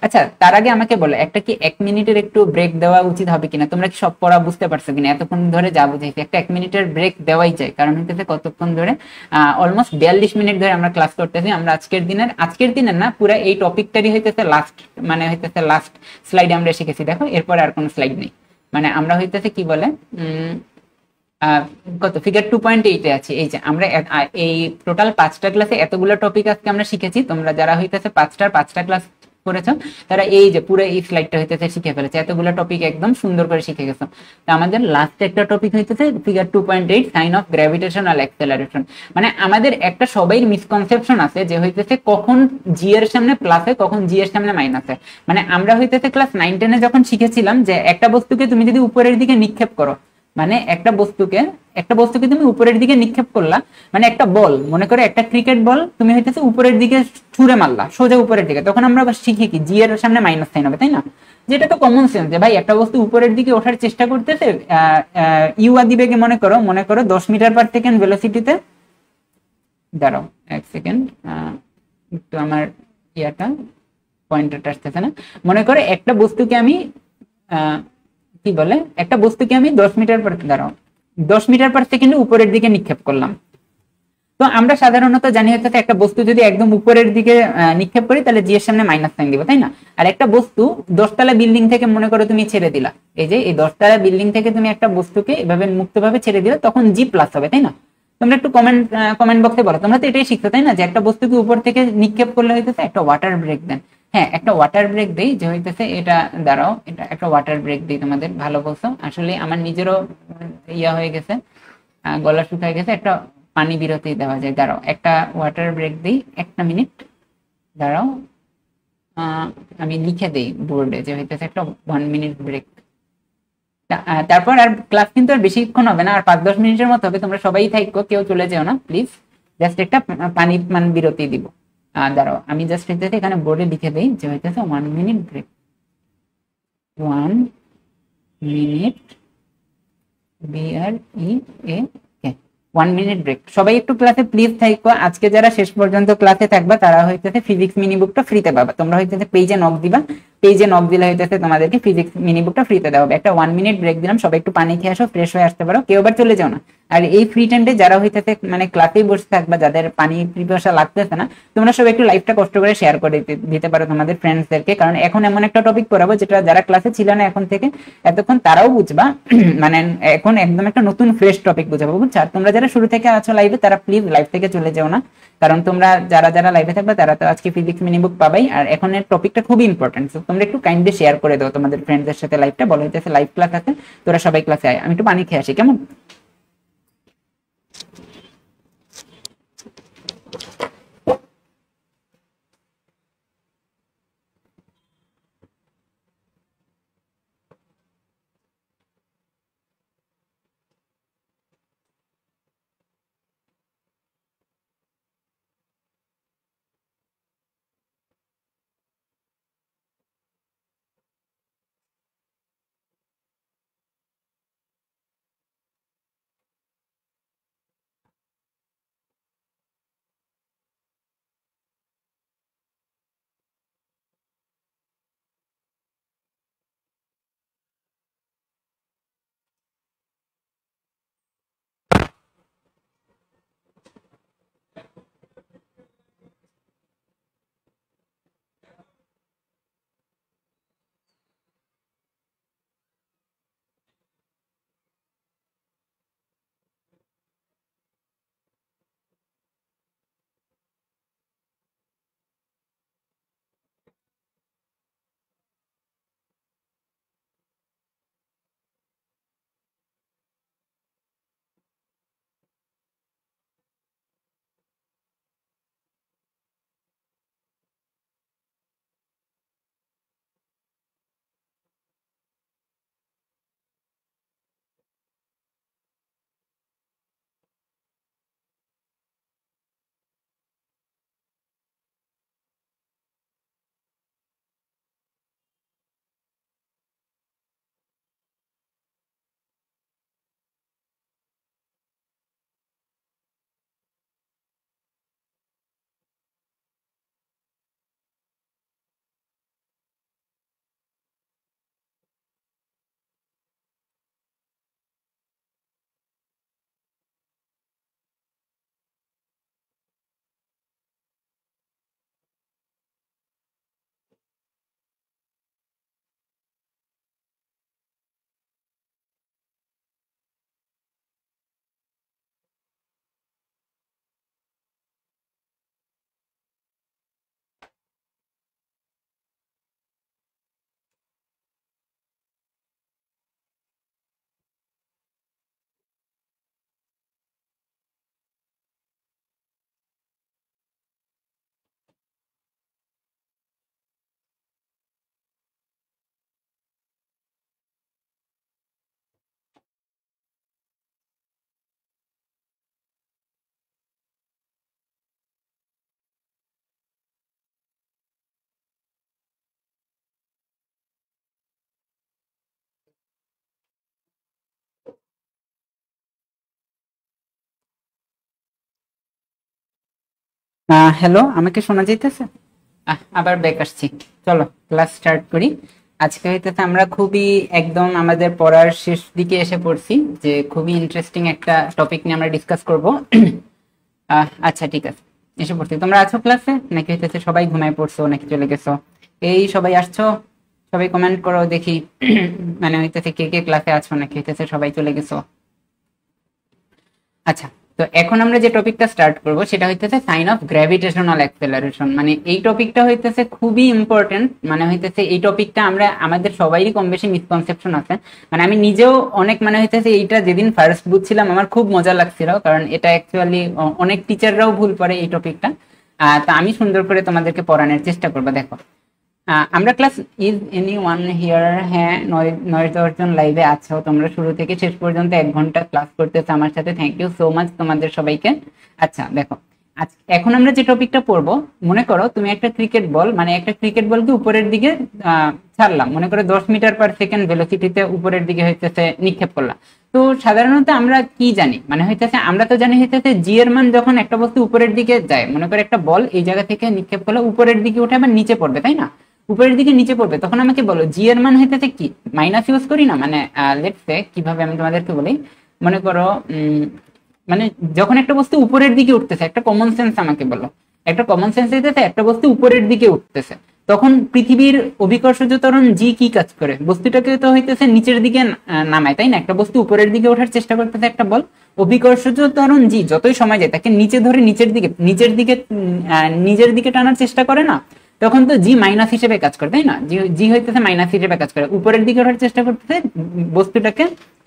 আচ্ছা, তার আগে আমাকে বলো, একটা কি 1 মিনিটের একটু ব্রেক দেওয়া উচিত হবে কিনা? তোমরা কি সব পড়া বুঝতে পারছো কিনা? এতক্ষণ ধরে যা বুঝাইছি একটা 1 মিনিটের ব্রেক দেওয়াই যায়, কারণ হইতেছে কতক্ষণ ধরে অলমোস্ট 42 মিনিট ধরে আমরা ক্লাস করতেছি। আমরা আজকের দিনের না, পুরো এই টপিকটারই হইতেছে লাস্ট, মানে হইতেছে লাস্ট স্লাইড আমরা শিখেছি। দেখো এরপরে আর কোনো স্লাইড নেই, মানে আমরা হইতেছে কি বলে কত ফিগার 2.8 আছে। এই যে আমরা এই টোটাল 5টা ক্লাসে এতগুলো টপিক আজকে আমরা শিখেছি। তোমরা যারা হইতেছে 5টা ক্লাস করেছো তারা এই যে পুরো এই স্লাইডটা হইতেছে শিখে ফেলেছে, এতগুলো টপিক একদম সুন্দর করে শিখে গেছো। তো আমাদের লাস্ট একটা টপিক হইতেছে figure 2.8 sign of gravitational acceleration. মানে আমাদের একটা সবাই মিসকনসেপশন আছে যে হইতেছে কখন জি এর সামনে প্লাস হয়, কখন জি এর সামনে মাইনাস হয়। মানে আমরা হইতেছে ক্লাস 9-10 এ যখন শিখেছিলাম যে একটা বস্তুকে তুমি যদি উপরের দিকে নিক্ষেপ করো, মানে একটা বস্তুকে তুমি উপরের দিকে নিক্ষেপ করলা, মানে একটা বল মনে করে একটা ক্রিকেট বল তুমি হইতেছে উপরের দিকে ছুঁড়ে মারলা সোজা উপরের দিকে, তখন আমরা শিখি কি জি এর সামনে মাইনাস সাইন হবে, তাই না? যেটা তো কমন সেন্স যে ভাই একটা বস্তু উপরের দিকে ওঠার চেষ্টা করতেছে ইউ আদি বেগে মনে করো 10 মিটার পার সেকেন্ড ভেলোসিটিতে। দাঁড়াও 1 সেকেন্ড, একটু আমার পয়েন্টারটা আসতেছে না। মনে করে একটা বস্তুকে আমি কি বলে একটা বস্তুকে আমি 10 মিটার পার 10 মিটার পার সেকেন্ডে উপরের দিকে নিক্ষেপ করলাম। তো আমরা সাধারণত জানি হচ্ছে একটা বস্তু যদি একদম উপরের দিকে নিক্ষেপ করি তাহলে জি এর সামনে মাইনাস সাইন দিব, তাই না? আর একটা বস্তু 10তলা বিল্ডিং থেকে মনে করো তুমি ছেড়ে দিলা, এই যে এই 10তলা বিল্ডিং থেকে তুমি একটা বস্তুকে এভাবে মুক্তভাবে ছেড়ে দিলে তখন জি প্লাস হবে, তাই না? তোমরা একটু কমেন্ট বক্সে বলো, তোমরা তো এটাই শিখছো তাই না, যে একটা বস্তুকে উপর থেকে নিক্ষেপ করলে হইতেছে একটা ওয়াটার ব্রেক দেন। হ্যাঁ, একটা ওয়াটার ব্রেক দেই, যে হইতেছে এটা দাঁড়াও, এটা একটা ওয়াটার ব্রেক দিই। তোমাদের ভালো বলছো, আসলে আমার নিজেরও হয়ে গেছে, গলা শুকায় গেছে, একটা পানি বিরতি দেওয়া যায়। দাঁড়াও একটা ওয়াটার ব্রেক দিই, 1 মিনিট দাঁড়াও। আমি লিখে দেই বোর্ডে যে হইতেছে একটা 1 মিনিট ব্রেক। তারপর আর ক্লাস কিন্তু আর বেশিক্ষণ হবে না, আর 5-10 মিনিটের মতো হবে। তোমরা সবাই থাকো, কেউ চলে যেও না প্লিজ। জাস্ট একটা পানি বিরতি দিব। দাঁড়াও, আমি জাস্ট হইতেছে এখানে বোর্ডে লিখে দেই যে হইতেছে 1 minute break, 1 minute BREA, 1 minute break. সবাই একটু ক্লাসে প্লিজ থাকো। আজকে যারা শেষ পর্যন্ত ক্লাসে থাকবা তারা হইতেছে ফিজিক্স মিনি বুকটা ফ্রিতে পাবা। তোমরা হইতেছে পেজে নক দিবা, পেজে নক দিলে হইতেছে তোমাদেরকে ফিজিক্স মিনি বুকটা ফ্রিতে দেওয়া হবে। একটা 1 মিনিট ব্রেক দিলাম, সবাই একটু পানি খেয়ে আসো, ফ্রেশ হয়ে আসতে পারো, কেউ আবার চলে যাও না। আর এই ফ্রি টাইমে যারা হইতেছে ক্লাসেই বসে থাকবা, যাদের পানি পিপাসা লাগতেছে না, তোমরা সবাই একটু লাইভটা কষ্ট করে শেয়ার করে দিতে পারো তোমাদের ফ্রেন্ডসদেরকে। কারণ এখন এমন একটা টপিক পড়াবো যেটা যারা ক্লাসে ছিল না এখন থেকে এতক্ষণ তারাও বুঝবা। এখন একদম একটা নতুন ফ্রেশ টপিক বুঝাবো, বুঝছো? আর তোমরা যারা শুরু থেকে আছো লাইভে তারা প্লিজ লাইভ থেকে চলে যাও না, কারণ তোমরা যারা যারা লাইভে থাকবে তারা তো আজকে ফিজিক্স মিনি বুক পাবাই। আর এখন এর টপিকটা খুবই ইম্পর্টেন্ট, তোমরা একটু কাইন্ডলি শেয়ার করে দাও তোমাদের ফ্রেন্ডসদের সাথে লাইভটা। বলা হইতেছে লাইভ ক্লাস আছে, তোরা সবাই ক্লাসে আয়। আমি একটু পানি খেয়ে আসি, কেমন? হ্যালো, আমাকে শোনা যাইতেছে? আবার ব্যাক আসছি। চলো ক্লাস স্টার্ট করি। আজকে হইতেছে আমরা খুবই একদম আমাদের পড়ার শেষ দিকে এসে পড়ছি, যে খুবই ইন্টারেস্টিং একটা টপিক নিয়ে আমরা ডিসকাস করব। আচ্ছা ঠিক আছে, এসে পড়ছি। তোমরা আছো ক্লাসে নাকি হইতেছে সবাই ঘুমায় পড়ছো নাকি চলে গেছো? এই সবাই আসছো? সবাই কমেন্ট করো দেখি। হইতেছে কে কে ক্লাসে আছো নাকি হইতেছে সবাই চলে গেছো? আচ্ছা, তো এখন আমরা যে টপিকটা স্টার্ট করব সেটা হইতেছে সাইন অফ গ্র্যাভিটেশনাল অ্যাক্সেলারেশন। এই টপিকটা হইতেছে খুবই ইম্পর্টেন্ট। হইতেছে এই টপিকটা আমরা আমাদের সবারই কম বেশি মিসকনসেপশন আছে। আমি নিজেও অনেক হইতেছে এইটা যেদিন ফার্স্ট বুঝছিলাম আমার খুব মজা লাগছিল, কারণ এটা অ্যাকচুয়ালি অনেক টিচাররাও ভুল করে এই টপিকটা। তা আমি সুন্দর করে তোমাদেরকে পড়ানোর চেষ্টা করবো। দেখো, আমরা class is any one here, হ্যাঁ 9-10 জন লাইভে আছো তোমরা, শুরু থেকে শেষ পর্যন্ত 1 ঘন্টা ক্লাস করতেছো আমার সাথে, থ্যাংক ইউ সো মাচ তোমাদের সবাইকে। আচ্ছা দেখো, এখন আমরা যে টপিকটা পড়বো, মনে করো তুমি একটা ক্রিকেট বল, মানে একটা ক্রিকেট বলকে উপরের দিকে ছাড়লাম, মনে করো 10 মিটার/সেকেন্ড ভেলোসিটিতে উপরের দিকে হইতেছে নিক্ষেপ করলাম। তো সাধারণত আমরা কি জানি, মানে হইতেছে আমরা তো জানি হইতেছে জি এর মান যখন একটা বস্তু উপরের দিকে যায়, মনে করো একটা বল এই জায়গা থেকে নিক্ষেপ করলে উপরের দিকে উঠে আবার নিচে পড়বে, তাই না? উপরের দিকে নিচে পড়বে, তখন আমাকে বলো জি এর মান হইতেছে কি, মাইনাস ইউজ করি না, মানে লেটস সে কিভাবে আমি তোমাদেরকে বলি, মনে করো মানে যখন একটা বস্তু উপরের দিকে উঠতেছে, একটা কমন সেন্স আমাকে বলো, একটা কমন সেন্স হইতেছে একটা বস্তু উপরের দিকে উঠতেছে, তখন পৃথিবীর অভিকর্ষজ ত্বরণ জি কি কাজ করে, বস্তুটাকে তো হইতেছে নিচের দিকে নামায়, তাই না? একটা বস্তু উপরের দিকে ওঠার চেষ্টা করতেছে একটা বল, অভিকর্ষজ ত্বরণ জি যতই সময় যায় তাকে নিচে ধরে নিজের দিকে টানার চেষ্টা করে না, তখন তো জি মাইনাস হিসেবে কাজ করে, তাই না? জি হইতেছে মাইনাস হিসেবে কাজ করে, উপরের দিকে ওঠার চেষ্টা করতেছে, বস্তুটাকে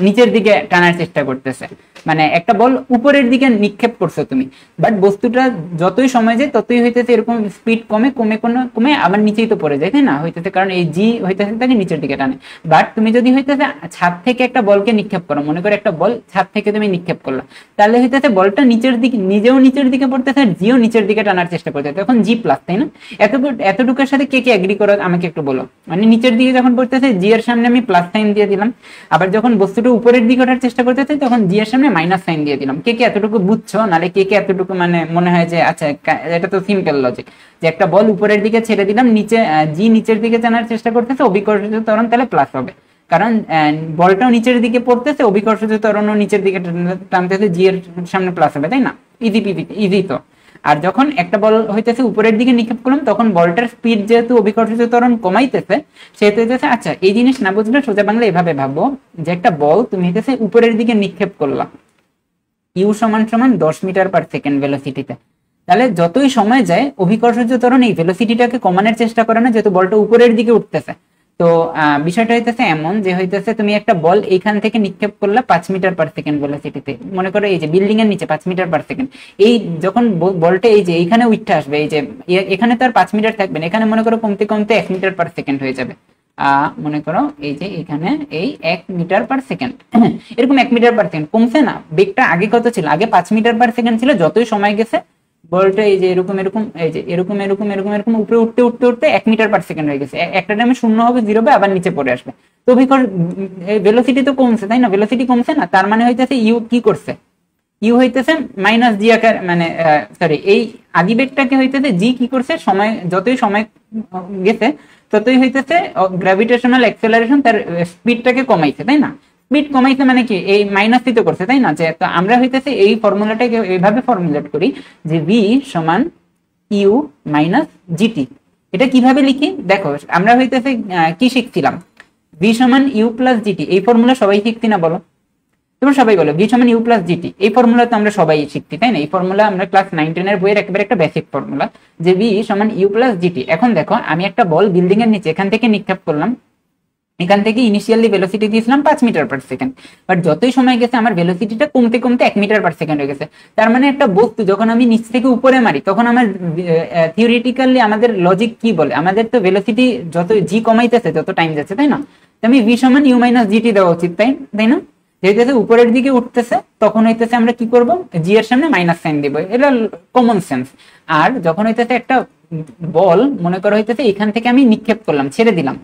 নিচের দিকে টানার চেষ্টা করতেছে, মানে একটা বল উপরের দিকে নিক্ষেপ করছো তুমি, বাট বস্তুটা যতই সময় যায় ততই হইতেছে এরকম স্পিড কমে কমে কমে আবার নিচেই তো পড়ে যায়, তাই না? হইতেছে কারণ এই জি হইতেছে তাকে নিচের দিকে টানে। বাট তুমি যদি হইতেছে ছাদ থেকে একটা বলকে নিক্ষেপ করো, মনে করো একটা বল ছাদ থেকে তুমি নিক্ষেপ করলো, তাহলে হইতেছে বলটা নিচের দিকে, নিজেও নিচের দিকে পড়তেছে আর জিও নিচের দিকে টানার চেষ্টা করতেছে, তখন জি প্লাস, তাই না? এতটুকুর সাথে কে কে এগ্রি করো আমাকে একটু বলো, মানে নিচের দিকে যখন পড়তেছে জি এর সামনে আমি প্লাস সাইন দিয়ে দিলাম, আবার যখন বস্তুটা উপরের দিকে ওঠার চেষ্টা করতেছে তখন জি এর সামনে মাইনাস সাইন দিয়ে দিলাম। কে কে এতটুকু বুঝছো, নালে কে কে এতটুকু মানে মনে হয় যে আচ্ছা এটা তো সিম্পল লজিক, যে একটা বল উপরের দিকে ছেড়ে দিলাম, নিচে জি নিচের দিকে টানার চেষ্টা করতেছে, অভিকর্ষজ ত্বরণ তাহলে প্লাস হবে, কারণ বলটাও নিচের দিকে পড়তেছে, অভিকর্ষজ ত্বরণও নিচের দিকে টানতেছে, জি এর সামনে প্লাস হবে, তাই না? ইজি ইজি তো। আর যখন একটা বল হইতেছে উপরের দিকে নিক্ষেপ করলাম, তখন বলটার স্পিড যেহেতু অভিকর্ষজ ত্বরণ কমাইতেছে, সেহেতু হইতেছে, আচ্ছা এই জিনিস না বুঝলে সোজা বাংলা এভাবে ভাববো, যে একটা বল তুমি হইতেছে উপরের দিকে নিক্ষেপ করলাম, ইউ সমান সমান 10 মিটার/সেকেন্ড ভেলোসিটিতে, তাহলে যতই সময় যায় অভিকর্ষজ ত্বরণ এই ভেলোসিটিটাকে কমানোর চেষ্টা করে না, যেহেতু বলটা উপরের দিকে উঠতেছে। তো বিষয়টা হইতেছে এমন যে হইতেছে তুমি একটা বল এইখান থেকে নিক্ষেপ করলে 5 মিটার/সেকেন্ড ভেলোসিটিতে, মনে করো এই যে বিল্ডিং এর নিচে 5 মিটার/সেকেন্ড, এই যখন বলটা এই যে এইখানে উঠতে আসবে, এই যে এখানে তো আর 5 মিটার থাকবে না, এখানে মনে করো কমতে কমতে 1 মিটার/সেকেন্ড হয়ে যাবে, মনে করো এই যে এখানে এই 1 মিটার/সেকেন্ড, এরকম 1 মিটার/সেকেন্ড কমছে না, বেগটা আগে কত ছিল, আগে 5 মিটার/সেকেন্ড ছিল, যতই সময় গেছে বলটা এই যে এরকম এরকম এই যে এরকম এরকম এরকম এরকম উপরে উঠতে উঠতে উঠতে 1 মিটার/সেকেন্ড হয়ে গেছে, একটা টাইমে শূন্য হবে, জিরো হবে, আবার নিচে পড়ে আসবে। তো ভেলোসিটি তো কমছে, তাই না? ভেলোসিটি কমছে না, তার মানে হইতেছে ইউ কি করছে, ইউ হইতেছে মাইনাস জি আকার, মানে সরি এই আদি বেগটাকে হইতেছে জি কি করছে, সময় যতই সময় গেছে ততই হইতেছে গ্র্যাভিটেশনাল অ্যাক্সেলারেশন তার স্পিডটাকে কমাইছে, তাই না? স্পিড কমাইছে মানে কি, এই মাইনাস তো করছে, তাই না? যে তো আমরা হইতেছে এই ফর্মুলাটাকে এইভাবে ফর্মুলেট করি যে ভি সমান ইউ মাইনাস জিটি। এটা কিভাবে লিখি দেখো, আমরা হইতেছে কি শিখছিলাম, ভি সমান ইউ প্লাস জিটি, এই ফর্মুলা সবাই শিখছি না বলো? তোমরা সবাই বলো ভি সমান ইউ প্লাস জিটি, এই ফর্মুলা তো আমরা সবাই শিখছি, তাই না? এই ফর্মুলা আমরা ক্লাস 9-10 বইয়ের একেবারে একটা বেসিক ফর্মুলা, যে ভি সমান ইউ প্লাস জিটি। এখন দেখো আমি একটা বল বিল্ডিং এর নিচে এখান থেকে নিক্ষেপ করলাম, এখান থেকে ইনিশিয়ালি ভেলোসিটি দিয়েছিলাম 5 মিটার/সেকেন্ড, বাট যতই সময় গেছে আমার ভেলোসিটিটা কমতে কমতে 1 মিটার/সেকেন্ড হয়ে গেছে। তার মানে একটা বস্তু যখন আমি নিচ থেকে উপরে মারি, তখন আমার থিওরিটিক্যালি আমাদের লজিক কি বলে, আমাদের তো ভেলোসিটি যত জি কমাইতেছে যত টাইম যাচ্ছে, তাই না? আমি ভি সমান ইউ মাইনাস জিটি দেওয়া উচিত, তাই না? যেহেতু উপরের দিকে উঠতেছে তখন হইতেছে আমরা কি করব, জি এর সামনে মাইনাস সাইন দিব, এটা কমন সেন্স। আর যখন হইতেছে একটা বল মনে করো হইতেছে এখান থেকে আমি নিক্ষেপ করলাম, ছেড়ে দিলাম,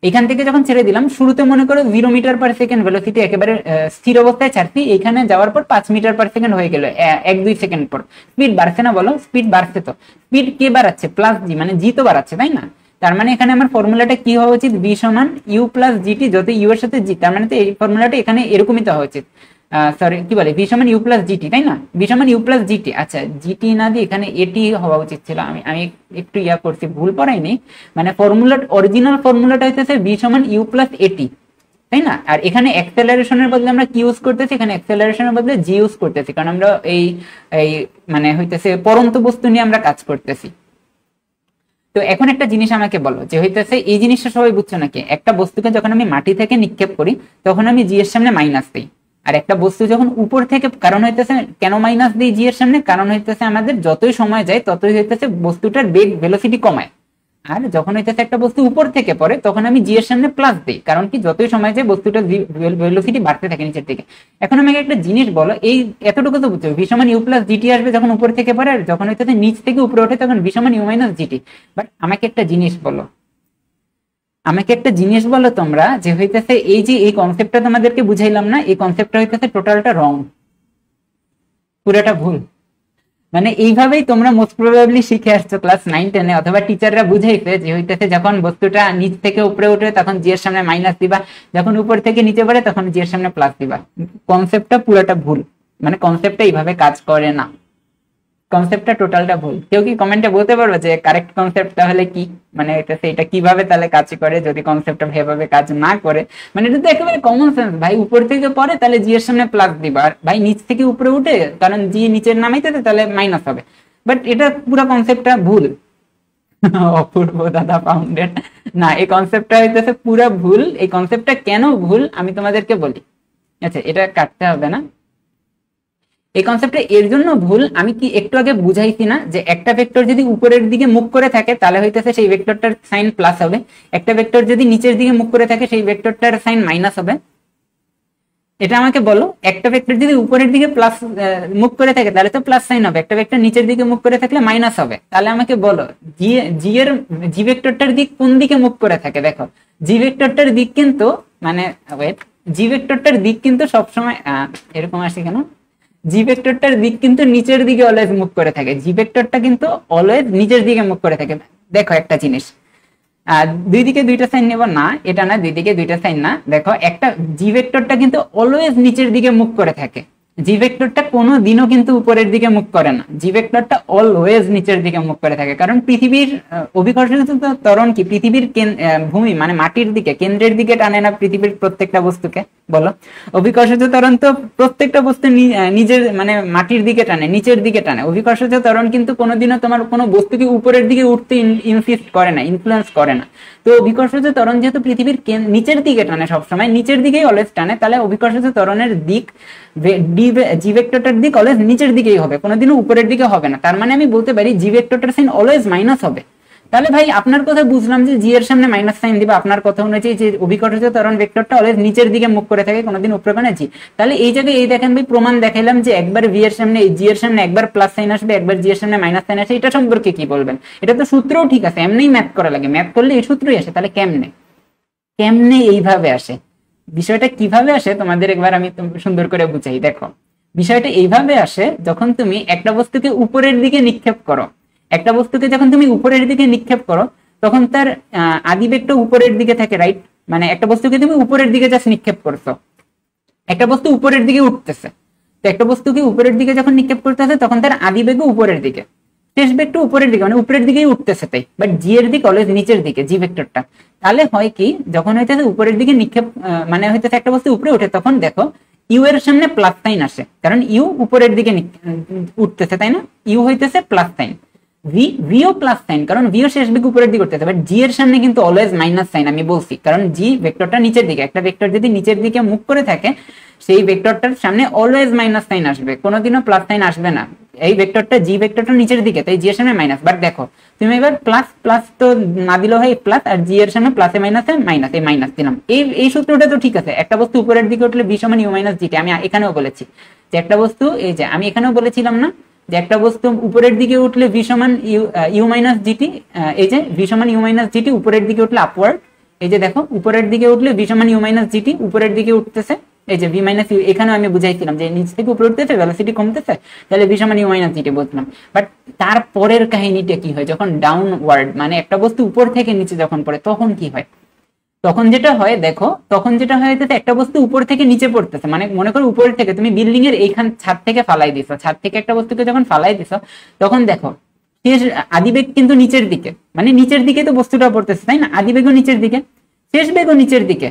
এখান থেকে যখন ছেড়ে দিলাম শুরুতে মনে করো 0 মিটার/সেকেন্ড ভেলোসিটি একেবারে স্থির অবস্থায় ছাড়ছি, এখানে যাওয়ার পর 5 মিটার/সেকেন্ড হয়ে গেল 1-2 সেকেন্ড পর। স্পিড বাড়ছে না বলো? স্পিড বাড়ছে তো, স্পিড কে বাড়াচ্ছে? প্লাস জি, মানে জি তো বাড়াচ্ছে, তাই না? তার মানে এখানে আমার ফর্মুলাটা কি হওয়া উচিত, ভি সমান ইউ প্লাস জিটি, যত ইউ এর সাথে জি, তার মানে তো এই ফর্মুলাটা এখানে এরকমই তো হওয়া উচিত, সরি কি বলে, ভি সমান ইউ প্লাস জিটি, তাই না? ভি সমান ইউ প্লাস জিটি, আচ্ছা জিটি না দিয়ে এখানে এটি হওয়া উচিত ছিল, আমি একটু করছি, ভুল পড়াইনি, মানে ফর্মুলা অরিজিনাল ফর্মুলাটা হইতেছে ভি সমান ইউ প্লাস এটি, তাই না? আর এখানে অ্যাক্সেলারেশনের বদলে আমরা কি ইউজ করতেছি, এখানে অ্যাক্সেলারেশনের বদলে জি ইউজ করতেছি, কারণ আমরা এই মানে হইতেছে পরন্ত বস্তু নিয়ে আমরা কাজ করতেছি। তো এখন একটা জিনিস আমাকে বলো যে হইতেছে এই জিনিসটা সবাই বুঝছো নাকি, একটা বস্তুকে যখন আমি মাটি থেকে নিক্ষেপ করি তখন আমি জি এর সামনে মাইনাস দিই, আর একটা বস্তু যখন উপর থেকে, কারণ হইতেছে কেন মাইনাস দিই জি এর সামনে, কারণ হইতেছে আমাদের যতই সময় যায় ততই হইতেছে বস্তুটার বেগ ভেলোসিটি কমায়, আর যখন হইতেছে একটা বস্তু উপর থেকে পড়ে তখন আমি জি এর সামনে প্লাস দিই, কারণ কি যতই সময় যায় বস্তুটা ভেলোসিটি বাড়তে থাকে নিচের দিকে। এখন আমাকে একটা জিনিস বলো, এই এতটুকু তো বুঝছো, ভি সমান ইউ প্লাস জিটি আসবে যখন উপর থেকে পড়ে, আর যখন হইতেছে নিচ থেকে উপরে ওঠে তখন ভি সমান ইউ মাইনাস জিটি। বাট আমাকে একটা জিনিস বলো, আমাকে একটা জিনিস বলো তোমরা, যে হইতেছে এই যে এই কনসেপ্টটা তোমাদেরকে বুঝাইলাম না, এই কনসেপ্টটা হইতেছে টোটালটা রং, পুরোটা ভুল। মানে এইভাবেই তোমরা মোস্ট প্রবাবলি শিখে আসছো ক্লাস 9-10 এ, অথবা টিচাররা বুঝাইছে যে হইতেছে যখন বস্তুটা নিচ থেকে উপরে উঠে তখন জি এর সামনে মাইনাস দিবা, যখন উপর থেকে নিচে পড়ে তখন জি এর সামনে প্লাস দিবা। কনসেপ্টটা পুরোটা ভুল, মানে কনসেপ্টটা এইভাবে কাজ করে না, কনসেপ্টটা টোটালটা ভুল। কেউ কি কমেন্টে বলতে পারবে যে কারেক্ট কনসেপ্ট তাহলে কি, মানে এটা কিভাবে তাহলে কাজ করে যদি কনসেপ্টটা সেভাবে কাজ না করে? মানে এটা তো একেবারে কমন সেন্স ভাই, উপর থেকে পড়ে তাহলে জি এর সামনে প্লাস দিবা, আর ভাই নিচ থেকে উপরে উঠে কারণ জি নিচের নামাইতেছে তাহলে মাইনাস হবে। বাট এটা পুরো কনসেপ্টটা ভুল। অপূর্ব দাদা ফাউন্ডেড, না এই কনসেপ্টটা হইতেছে পুরো ভুল। এই কনসেপ্টটা কেন ভুল আমি তোমাদেরকে বলি। আচ্ছা এটা কাটতে হবে না, এই কনসেপ্টটা এর জন্য ভুল, আমি কি একটু আগে বুঝাইছি না যে একটা ভেক্টর যদি উপরের দিকে মুখ করে থাকে তাহলে হইতেছে সেই ভেক্টরটার সাইন প্লাস হবে, একটা ভেক্টর যদি নিচের দিকে মুখ করে থাকে সেই ভেক্টরটার সাইন মাইনাস হবে। এটা আমাকে বলো, একটা ভেক্টর যদি উপরের দিকে প্লাস মুখ করে থাকে তাহলে তো প্লাস সাইন হবে, একটা ভেক্টর নিচের দিকে মুখ করে থাকলে মাইনাস হবে। তাহলে আমাকে বলো জি ভেক্টরটার দিক কোন দিকে মুখ করে থাকে? দেখো জি ভেক্টরটার দিক কিন্তু মানে ওয়েট, জি ভেক্টরটার দিক কিন্তু সবসময় এরকম আসে কেন, জি ভেক্টরটার দিক কিন্তু নিচের দিকে অলওয়েজ মুভ করে থাকে, জি ভেক্টরটা কিন্তু অলওয়েজ নিচের দিকে মুভ করে থাকে। দেখো একটা জিনিস, দুই দিকে দুইটা সাইন নেব না, এটা না, দুই দিকে দুইটা সাইন না, দেখো একটা জি ভেক্টরটা কিন্তু অলওয়েজ নিচের দিকে মুভ করে থাকে, জি ভেক্টরটা কোনো দিনও কিন্তু উপরের দিকে মুখ করে না, জি ভেক্টরটা অলওয়েজ নিচের দিকে মুখ করে থাকে। কারণ পৃথিবীর অভিকর্ষজ ত্বরণ কি পৃথিবীর ভূমি মানে মাটির দিকে কেন্দ্রের দিকে টানে না পৃথিবীর প্রত্যেকটা বস্তুকে? বলো, অভিকর্ষজ ত্বরণ তো প্রত্যেকটা বস্তু নিজের মানে মাটির দিকে টানে, নিচের দিকে টানে। অভিকর্ষজ ত্বরণ কিন্তু কোনোদিনও তোমার কোনো বস্তুকে উপরের দিকে উঠতে ইনসিস্ট করে না, ইনফ্লুয়েন্স করে না। তো অভিকর্ষজ ত্বরণ যেহেতু পৃথিবীর নিচের দিকে টানে, সবসময় নিচের দিকেই অলওয়েজ টানে, তাহলে অভিকর্ষজ ত্বরণের দিক জি ভেক্টরটার দিক অলওয়েজ নিচের দিকেই হবে, কোনোদিনও উপরের দিকে হবে না। তার মানে আমি বলতে পারি জি ভেক্টরটার সাইন অলওয়েজ মাইনাস হবে। তাহলে ভাই আপনার কথা বুঝলাম যে জি এর সামনে মাইনাস সাইন দিবা, আপনার কথা অনুযায়ী যে অভিকর্ষজ ত্বরণ ভেক্টরটা অলওয়েজ নিচের দিকে মুখ করে থাকে, কোনোদিন উপরে মানে জি। তাহলে এই জায়গায় এই দেখেন ভাই প্রমাণ দেখাইলাম যে একবার ভি এর সামনে জি এর সামনে একবার প্লাস সাইন আসবে, একবার জি এর সামনে মাইনাস সাইন আসে। এটা সম্পর্কে কি বলবেন? এটা তো সূত্রও ঠিক আছে, এমনিই ম্যাথ করা লাগে, ম্যাথ করলে এই সূত্রই আসে। তাহলে কেমনে কেমনে এইভাবে আসে? বিষয়টা কিভাবে আসে তোমাদের একবার আমি সুন্দর করে বুঝাই। দেখো বিষয়টা এইভাবে আসে, যখন তুমি একটা বস্তুকে উপরের দিকে নিক্ষেপ করো, একটা বস্তুকে যখন তুমি উপরের দিকে নিক্ষেপ করো তখন তার আদিবেগটা উপরের দিকে থাকে, রাইট? মানে একটা বস্তুকে তুমি উপরের দিকে জাস্ট নিক্ষেপ করছো, একটা বস্তু উপরের দিকে উঠতেছে, তো একটা বস্তুকে উপরের দিকে যখন নিক্ষেপ করতেছে তখন তার আদিবেগও উপরের দিকে, শেষ ভেক্টর উপরের দিকে মানে উপরের দিকেই উঠতেছে, তাই। বাট জি এর দিক অলওয়েজ নিচের দিকে, জি ভেক্টরটা। তাহলে হয় কি, যখন হইতেছে উপরের দিকে নিক্ষেপ মানে হইতেছে একটা বস্তু উপরে উঠে, তখন দেখো ইউ এর সামনে প্লাস সাইন আসে, কারণ ইউ উপরের দিকে উঠতেছে, তাই না? ইউ হইতেছে প্লাস সাইন, ভিও প্লাস সাইন, কারণ ভিও শেষ বেগ উপরের দিকে উঠতেছে। বাট জি এর সামনে কিন্তু অলওয়েজ মাইনাস সাইন, আমি বলছি, কারণ জি ভেক্টরটা নিচের দিকে, একটা ভেক্টর যদি নিচের দিকে মুখ করে থাকে সেই ভেক্টরটার সামনে অলওয়েজ মাইনাস সাইন আসবে, কোনোদিনও প্লাস সাইন আসবে না। এই ভেক্টরটা জি ভেক্টরটা নিচের দিকে, তাই জি এর সামনে মাইনাস। বাট দেখো তুমি এবার প্লাস প্লাস তো না দিলেও হয় প্লাস, আর জি এর সামনে প্লাসে মাইনাসে মাইনাস, এই মাইনাস দিলাম। এই সূত্রটা তো ঠিক আছে, একটা বস্তু উপরের দিকে উঠলে ভি সমান ইউ মাইনাস জিটি। আমি এখানেও বলেছি যে একটা বস্তু, এই যে আমি এখানেও বলেছিলাম না যে একটা বস্তু উপরের দিকে উঠলে ভি সমান ইউ মাইনাস জিটি, এই যে ভি সমান ইউ মাইনাস জিটি উপরের দিকে উঠলে আপওয়ার্ড, এই যে দেখো উপরের দিকে উঠলে ভি সমান ইউ মাইনাস জিটি উপরের দিকে উঠতেছে, এই যে ভি মাইনাস ইউ। এখানেও আমি বুঝাইছিলাম যে নিচ থেকে উপরে উঠতেছে ভেলোসিটি কমতেছে, তাহলে ভি সমান ইউ মাইনাস জিটি বলছিলাম। বাট তারপরের কাহিনীটা কি হয়, যখন ডাউনওয়ার্ড মানে একটা বস্তু উপর থেকে নিচে যখন পড়ে তখন কি হয়? তখন যেটা হয় দেখো, তখন যেটা হয় একটা বস্তু উপর থেকে নিচে পড়তেছে, মানে মনে করো উপর থেকে তুমি বিল্ডিং এর এইখান ছাদ থেকে ফালাই দিছো, ছাদ থেকে একটা বস্তুকে যখন ফালাই দিছো তখন দেখো শেষ আদিবেগ কিন্তু নিচের দিকে, মানে নিচের দিকে তো বস্তুটা পড়তেছে, তাই না? আদিবেগও নিচের দিকে, শেষ বেগও নিচের দিকে,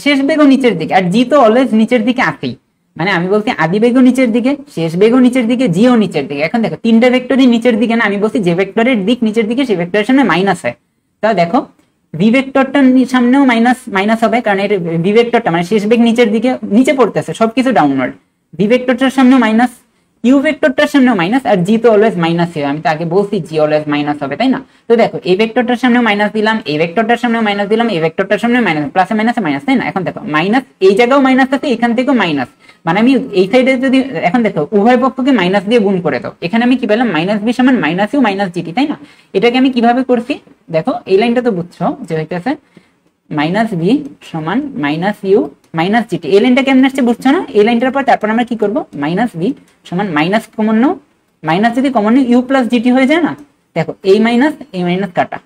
শেষ বেগও নিচের দিকে, আর জি তো অলওয়েজ নিচের দিকে আসেই। মানে আমি বলছি আদিবেগও নিচের দিকে, শেষ বেগও নিচের দিকে, জিও নিচের দিকে। এখন দেখো তিনটা ভেক্টরই নিচের দিকে না, আমি বলছি যে ভেক্টরের দিক নিচের দিকে সেই ভেক্টরের সামনে মাইনাস হয়। তাহলে দেখো ভি ভেক্টরটার সামনেও মাইনাস মাইনাস হবে, কারণ এর ভি ভেক্টরটা মানে শেষ বেগ নিচের দিকে নিচে পড়তেছে, সবকিছু ডাউনওয়ার্ড। ভি ভেক্টরটার সামনেও মাইনাস, ইউ ভেক্টরটার সামনেও মাইনাস, আর জি তো অলওয়েজ মাইনাস হবে, আমি তো আগে বলছি জি অলওয়েজ মাইনাস হবে, তাই না? তো দেখো এই ভেক্টরটার সামনেও মাইনাস দিলাম, এই ভেক্টরটার সামনেও মাইনাস দিলাম, এই ভেক্টরটার সামনেও মাইনাস, প্লাসে মাইনাসে মাইনাস, তাই না? এখন দেখো মাইনাস এই জায়গাও মাইনাস আছে, এখান থেকেও মাইনাস, মানে আমি এই সাইডে যদি এখন দেখো উভয় পক্ষকে মাইনাস দিয়ে গুণ করে দাও, এখানে আমি কি পেলাম মাইনাস বি সমান মাইনাস ইউ মাইনাস জিটি, তাই না? এটাকে আমি কিভাবে করছি দেখো, এই লাইনটা তো বুঝছো যে হইতেছে মাইনাস বি সমান মাইনাস ইউ মাইনাস জিটি, এই লাইনটা কেমন আসছে বুঝছো না? এই লাইনটার পর তারপর আমরা কি করব, মাইনাস বি সমান মাইনাস কমন নাও, মাইনাস যদি কমন নিও ইউ প্লাস জিটি হয়ে যায় না, দেখো এই মাইনাস কাটা,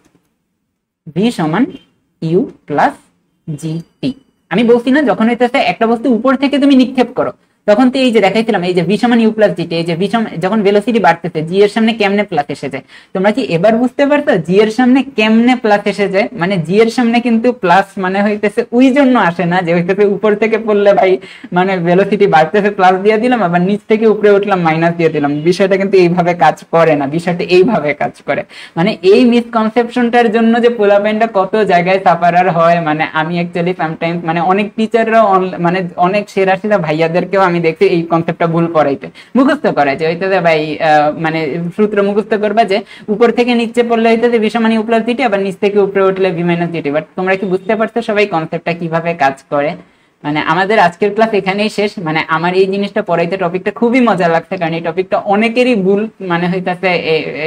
ভি সমান ইউ প্লাস জিটি। আমি বলছি না যখন হইতেছে একটা বস্তু উপর থেকে তুমি নিক্ষেপ করো তখন তো এই যে দেখাইছিলাম এই যে ভি সমান ইউ প্লাস জিটি, এই যে ভি সমান যখন ভেলোসিটি বাড়তেছে জি এর সামনে কেমনে প্লাস এসে যায়, তোমরা কি এবার বুঝতে পারছো জি এর সামনে কেমনে প্লাস এসে যায়? মানে জি এর সামনে কিন্তু প্লাস মানে হইতেছে ওই জন্য আসে না যে হইতেছে উপর থেকে পড়লে ভাই মানে ভেলোসিটি বাড়তেছে প্লাস দিয়ে দিলাম, আবার নিচ থেকে উপরে উঠলাম মাইনাস দিয়ে দিলাম, বিষয়টা কিন্তু এইভাবে কাজ করে না, বিষয়টা এইভাবে কাজ করে। মানে এই মিসকনসেপশনটার জন্য যে পোলাপেনটা কত জায়গায় সাফারার হয়, মানে আমি অ্যাকচুয়ালি সামটাইমস মানে অনেক টিচাররা মানে অনেক সেরা সেরা ভাইয়াদেরকেও আমি দেখছি এই কনসেপ্টটা ভুল করাইতে, মুখস্থ করাইছে হইতেছে ভাই মানে সূত্র মুখস্থ করবা যে উপর থেকে নিচে পড়লে হইতেছে ভি সমান ইউ প্লাস জিটি, আবার নিচ থেকে উপরে উঠলে ভি মাইনাস জিটি। বাট তোমরা কি বুঝতে পারছো সবাই কনসেপ্টটা কিভাবে কাজ করে? মানে আমাদের আজকের ক্লাস এখানেই শেষ। মানে আমার এই জিনিসটা পড়াইতে টপিকটা খুবই মজা লাগছে, কারণ এই টপিকটা অনেকেরই ভুল মানে হইতাছে,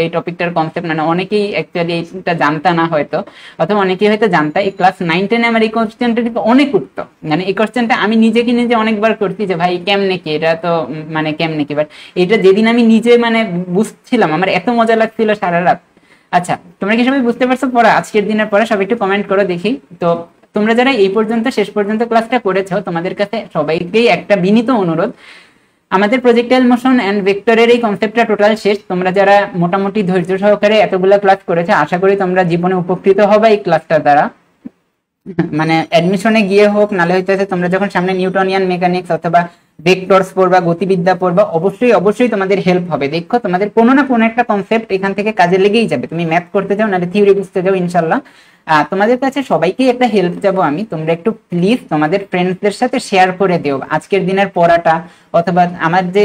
এই টপিকটার কনসেপ্ট মানে অনেকেই অ্যাকচুয়ালি এইটা জানতা না হয়তো, অথবা অনেকেই হয়তো জানতা। এই ক্লাস 9-10 আমার এই কোশ্চেনটা কিন্তু অনেক উঠতো, মানে এই কোশ্চেনটা আমি নিজেকে নিজে অনেকবার করছি যে ভাই কেমনে কি এটা, তো মানে কেমনে কি, বাট এটা যেদিন আমি নিজে মানে বুঝছিলাম আমার এত মজা লাগছিল সারা রাত। আচ্ছা তোমরা কি সবাই বুঝতে পারছো পড়া আজকের দিনের পরে? সবাই একটু কমেন্ট করো দেখি। তো তোমরা যারা এই পর্যন্ত শেষ পর্যন্ত ক্লাসটা করেছো তোমাদের কাছে সবাইকেই একটা বিনীত অনুরোধ, আমাদের প্রজেক্টাইল মোশন এন্ড ভেক্টরের এই কনসেপ্টটা টোটাল শেষ। তোমরা যারা মোটামুটি ধৈর্য সহকারে এতগুলা ক্লাস করেছো আশা করি তোমরা জীবনে উপকৃত হবে এই ক্লাসটা দ্বারা। মানে অ্যাডমিশনে গিয়ে হোক নালে হইতেছে তোমরা যখন সামনে নিউটনিয়ান মেকানিক্স অথবা ভেক্টরস পড়বা, গতিবিদ্যা পড়বা, অবশ্যই তোমাদের হেল্প হবে। দেখো তোমাদের কোনো না কোনো একটা কনসেপ্ট এখান থেকে কাজে লেগেই যাবে। তুমি ম্যাথ করতে যাও নালে থিওরি বুঝতে যাও, ইনশাল্লাহ তোমাদের কাছে সবাইকে একটা হেল্প চাবো আমি, তোমরা একটু প্লিজ তোমাদের ফ্রেন্ডসদের সাথে শেয়ার করে দিও আজকের দিনের পড়াটা, অথবা আমার যে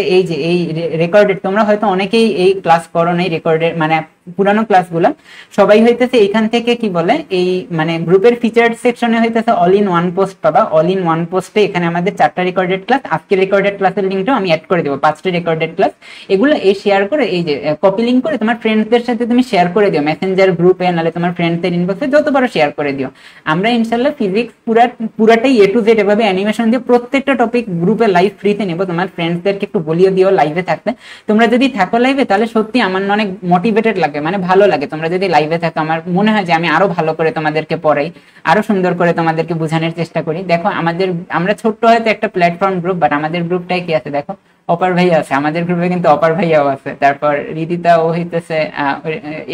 এই রেকর্ডেড, তোমরা হয়তো অনেকেই এই ক্লাস করো নাই রেকর্ডেড মানে পুরানো ক্লাসগুলো, সবাই হইতেছে এইখান থেকে কি বলে এই মানে গ্রুপের ফিচার্ড সেকশনে হইতেছে অল ইন ওয়ান পোস্ট পাবা। অল ইন ওয়ান পোস্টে এখানে আমাদের 4টা রেকর্ডেড ক্লাস, আজকে রেকর্ডেড ক্লাসের লিঙ্কটাও আমি অ্যাড করে দেবো, 5টা রেকর্ডেড ক্লাস। এগুলো এই শেয়ার করে এই যে কপি লিঙ্ক করে তোমার ফ্রেন্ডসদের সাথে তুমি শেয়ার করে দিও মেসেঞ্জার গ্রুপে, নাহলে তোমার ফ্রেন্ডসদের ইনবক্সে যতবারও শেয়ার করে দিও। আমরা ইনশাল্লাহ ফিজিক্স পুরাটাই এ টু জেড এভাবে অ্যানিমেশন দিয়ে প্রত্যেকটা টপিক গ্রুপে লাইভ ফ্রিতে নেবো। তোমার ফ্রেন্ডসদেরকে একটু বলিয়ে দিও লাইভে থাকতে। তোমরা যদি থাকো লাইভে তাহলে সত্যি আমার অনেক মোটিভেটেড লাগে, মানে ভালো লাগে তোমরা যদি লাইভে থাকো। আমার মনে হয় যে আমি আরো ভালো করে তোমাদেরকে পড়াই, আরো সুন্দর করে তোমাদেরকে বোঝানোর চেষ্টা করি। দেখো আমরা ছোট্ট হয়তো একটা প্ল্যাটফর্ম গ্রুপ, বাট আমাদের গ্রুপটাই কি আছে দেখো, অপার ভাইয়া আছে আমাদের গ্রুপে, কিন্তু অপার ভাইয়াও আছে, তারপর রিদিতা ও হইতেছে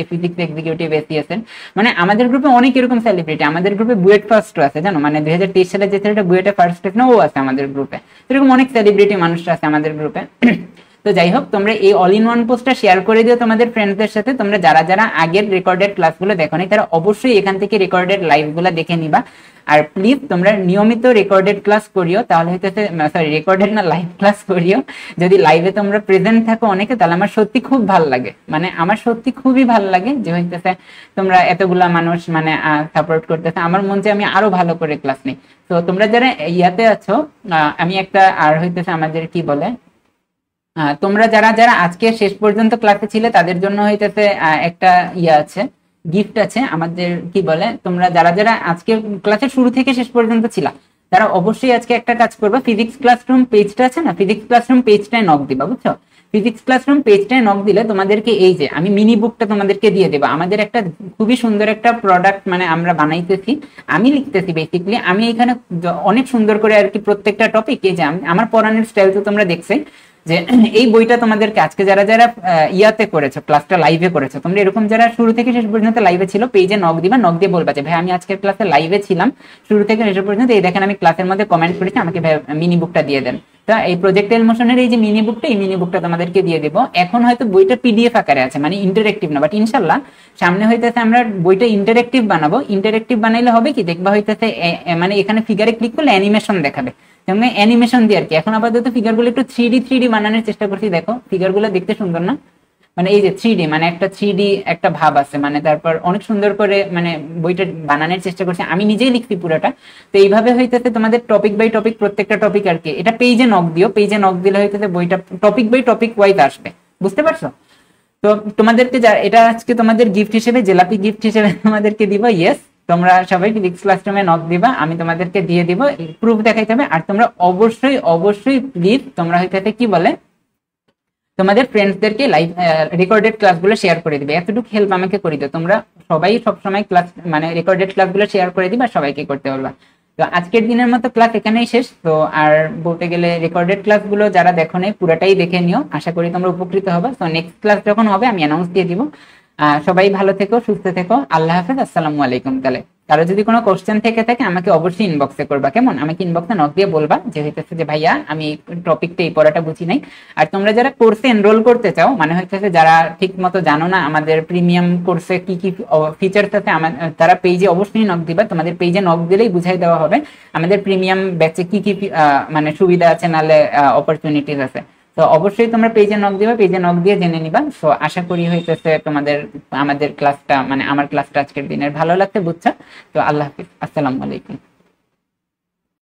ফিজিক্স এক্সিকিউটিভ এসিএসএন। মানে আমাদের গ্রুপে অনেক এরকম সেলিব্রিটি, আমাদের গ্রুপে বুয়েট ফার্স্টও আছে জানো, মানে 2023 সালে যে ছেলেটা বুয়েটে ফার্স্ট না ও আছে আমাদের গ্রুপে। এরকম অনেক সেলিব্রিটি মানুষরা আছে আমাদের গ্রুপে। তো যাই হোক তোমরা এই অল ইন ওয়ান পোস্টটা শেয়ার করে দিও তোমাদের ফ্রেন্ডসদের সাথে। তোমরা যারা যারা আগের রেকর্ডেড ক্লাসগুলো দেখো নাই তারা অবশ্যই এখান থেকে রেকর্ডেড লাইভগুলো দেখে নিবা। আর প্লিজ তোমরা নিয়মিত রেকর্ডেড ক্লাস করিও, তাহলে হইতেছে সরি রেকর্ডেড না লাইভ ক্লাস করিও। যদি লাইভে তোমরা প্রেজেন্ট থাকো অনেকে তাহলে আমার সত্যি খুব ভালো লাগে, মানে আমার সত্যি খুবই ভালো লাগে যে হইতেছে তোমরা এতগুলা মানুষ মানে সাপোর্ট করতেছে। আমার মন চাই আমি আরো ভালো করে ক্লাস নিই। তো তোমরা যারা ইয়াতে আছো আমি একটা আর হইতেছে আমাদের কি বলে তোমরা যারা যারা আজকে শেষ পর্যন্ত ক্লাসে ছিলে তাদের জন্য হইতেছে একটা ইয়ে আছে, গিফট আছে আমাদের কি বলে, তোমরা যারা যারা আজকে ক্লাসের শুরু থেকে শেষ পর্যন্ত ছিলা তারা অবশ্যই আজকে একটা কাজ করবে, ফিজিক্স ক্লাসরুম পেজটা আছে না, ফিজিক্স ক্লাসরুম পেজটায় নক দিবা, বুঝছো? ফিজিক্স ক্লাসরুম পেজটায় নক দিলে তোমাদেরকে এই যে আমি মিনি বুকটা তোমাদেরকে দিয়ে দেবো। আমাদের একটা খুবই সুন্দর একটা প্রোডাক্ট মানে আমরা বানাইতেছি, আমি লিখতেছি বেসিক্যালি। আমি এখানে অনেক সুন্দর করে আর কি প্রত্যেকটা টপিক এই যে আমার পড়ানোর স্টাইল তো তোমরা দেখছে যে এই বইটা তোমাদেরকে আজকে যারা যারা ইয়াতে করেছো ক্লাসটা লাইভে করেছো, তোমরা এরকম যারা শুরু থেকে শেষ পর্যন্ত লাইভে ছিল পেজে নক দিবা, নক দিয়ে বলবা যে ভাই আমি আজকের ক্লাসে লাইভে ছিলাম শুরু থেকে শেষ পর্যন্ত, এই দেখেন আমি ক্লাসের মধ্যে কমেন্ট করেছি, আমাকে মিনি বুকটা দিয়ে দেন। তা এই প্রজেক্টাইল মোশনের এই যে মিনি বুকটা, এই মিনি বুকটা তোমাদেরকে দিয়ে দেবো। এখন হয়তো বইটা পিডিএফ আকারে আছে মানে ইন্টারেক্টিভ না, বাট ইনশাল্লাহ সামনে হইতেছে আমরা বইটা ইন্টারেক্টিভ বানাবো। ইন্টারেক্টিভ বানাইলে হবে কি দেখবা হইতেছে মানে এখানে ফিগারে ক্লিক করলে অ্যানিমেশন দেখাবে, সঙ্গে অ্যানিমেশন দিয়ে আর কি। এখন আপাতত ফিগারগুলো একটু থ্রি ডি বানানোর চেষ্টা করছি। দেখো ফিগারগুলো দেখতে সুন্দর না, মানে এই যে থ্রি ডি, মানে একটা থ্রি ডি একটা ভাব আছে, মানে তারপর অনেক সুন্দর করে মানে বইটা বানানোর চেষ্টা করছি, আমি নিজেই লিখছি পুরোটা। তো এইভাবে হইতেছে তোমাদের টপিক বাই টপিক, প্রত্যেকটা টপিক আর কি, এটা পেজে নক দিও, পেজে নক দিলে হইতেছে বইটা টপিক বাই টপিক ওয়াইজ আসবে, বুঝতে পারছো? তো তোমাদেরকে এটা আজকে তোমাদের গিফট হিসেবে, জেলাপি গিফট হিসেবে তোমাদেরকে দিব। ইয়েস, তোমরা সবাই ফিজিক্স ক্লাসরুমে নক দিবা, আমি তোমাদেরকে দিয়ে দিব, প্রুফ দেখাইতে হবে। আর তোমরা অবশ্যই অবশ্যই প্লিজ তোমরা হইতে কি বলে তোমাদের ফ্রেন্ডসদেরকে লাইভ রেকর্ডেড ক্লাসগুলো শেয়ার করে দিবে, এতটুকু হেল্প আমাকে করে দিও। তোমরা সবাই সবসময় ক্লাস মানে রেকর্ডেড ক্লাসগুলো শেয়ার করে দিবা, সবাইকে করতে বলবা। তো আজকের দিনের মতো ক্লাস এখানেই শেষ। তো আর বলতে গেলে রেকর্ডেড ক্লাসগুলো যারা দেখো নাই পুরাটাই দেখে নিও, আশা করি তোমরা উপকৃত হবে। তো নেক্সট ক্লাস যখন হবে আমি অ্যানাউন্স দিয়ে দিব। সবাই ভালো থেকো, সুস্থ থেকো, আল্লাহ হাফেজ, আসসালামু আলাইকুম। তাহলে কারো যদি কোনো কোশ্চেন থেকে থাকে আমাকে অবশ্যই ইনবক্সে করবা, কেমন? আমাকে ইনবক্সে নক দিয়ে বলবা যে হইতেছে যে ভাইয়া আমি টপিকটা এই পড়াটা বুঝি নাই। আর তোমরা যারা কোর্সে এনরোল করতে চাও, মানে হইতেছে যারা ঠিক মতো জানো না আমাদের প্রিমিয়াম কোর্সে কি কি ফিচার্স আছে, তারা পেজে অবশ্যই নক দিবা। তোমাদের পেজে নক দিলেই বুঝাই দেওয়া হবে আমাদের প্রিমিয়াম ব্যাচে কি কি মানে সুবিধা আছে, নাহলে অপরচুনিটিস আছে। তো অবশ্যই তোমরা পেজে নক দিবা, পেজে নক দিয়ে জেনে নিবা। তো আশা করি হইতেছে তোমাদের আমাদের ক্লাসটা মানে আমার ক্লাসটা আজকের দিনের ভালো লাগতে, বুঝছো? তো আল্লাহ হাফিজ, আসসালামু আলাইকুম।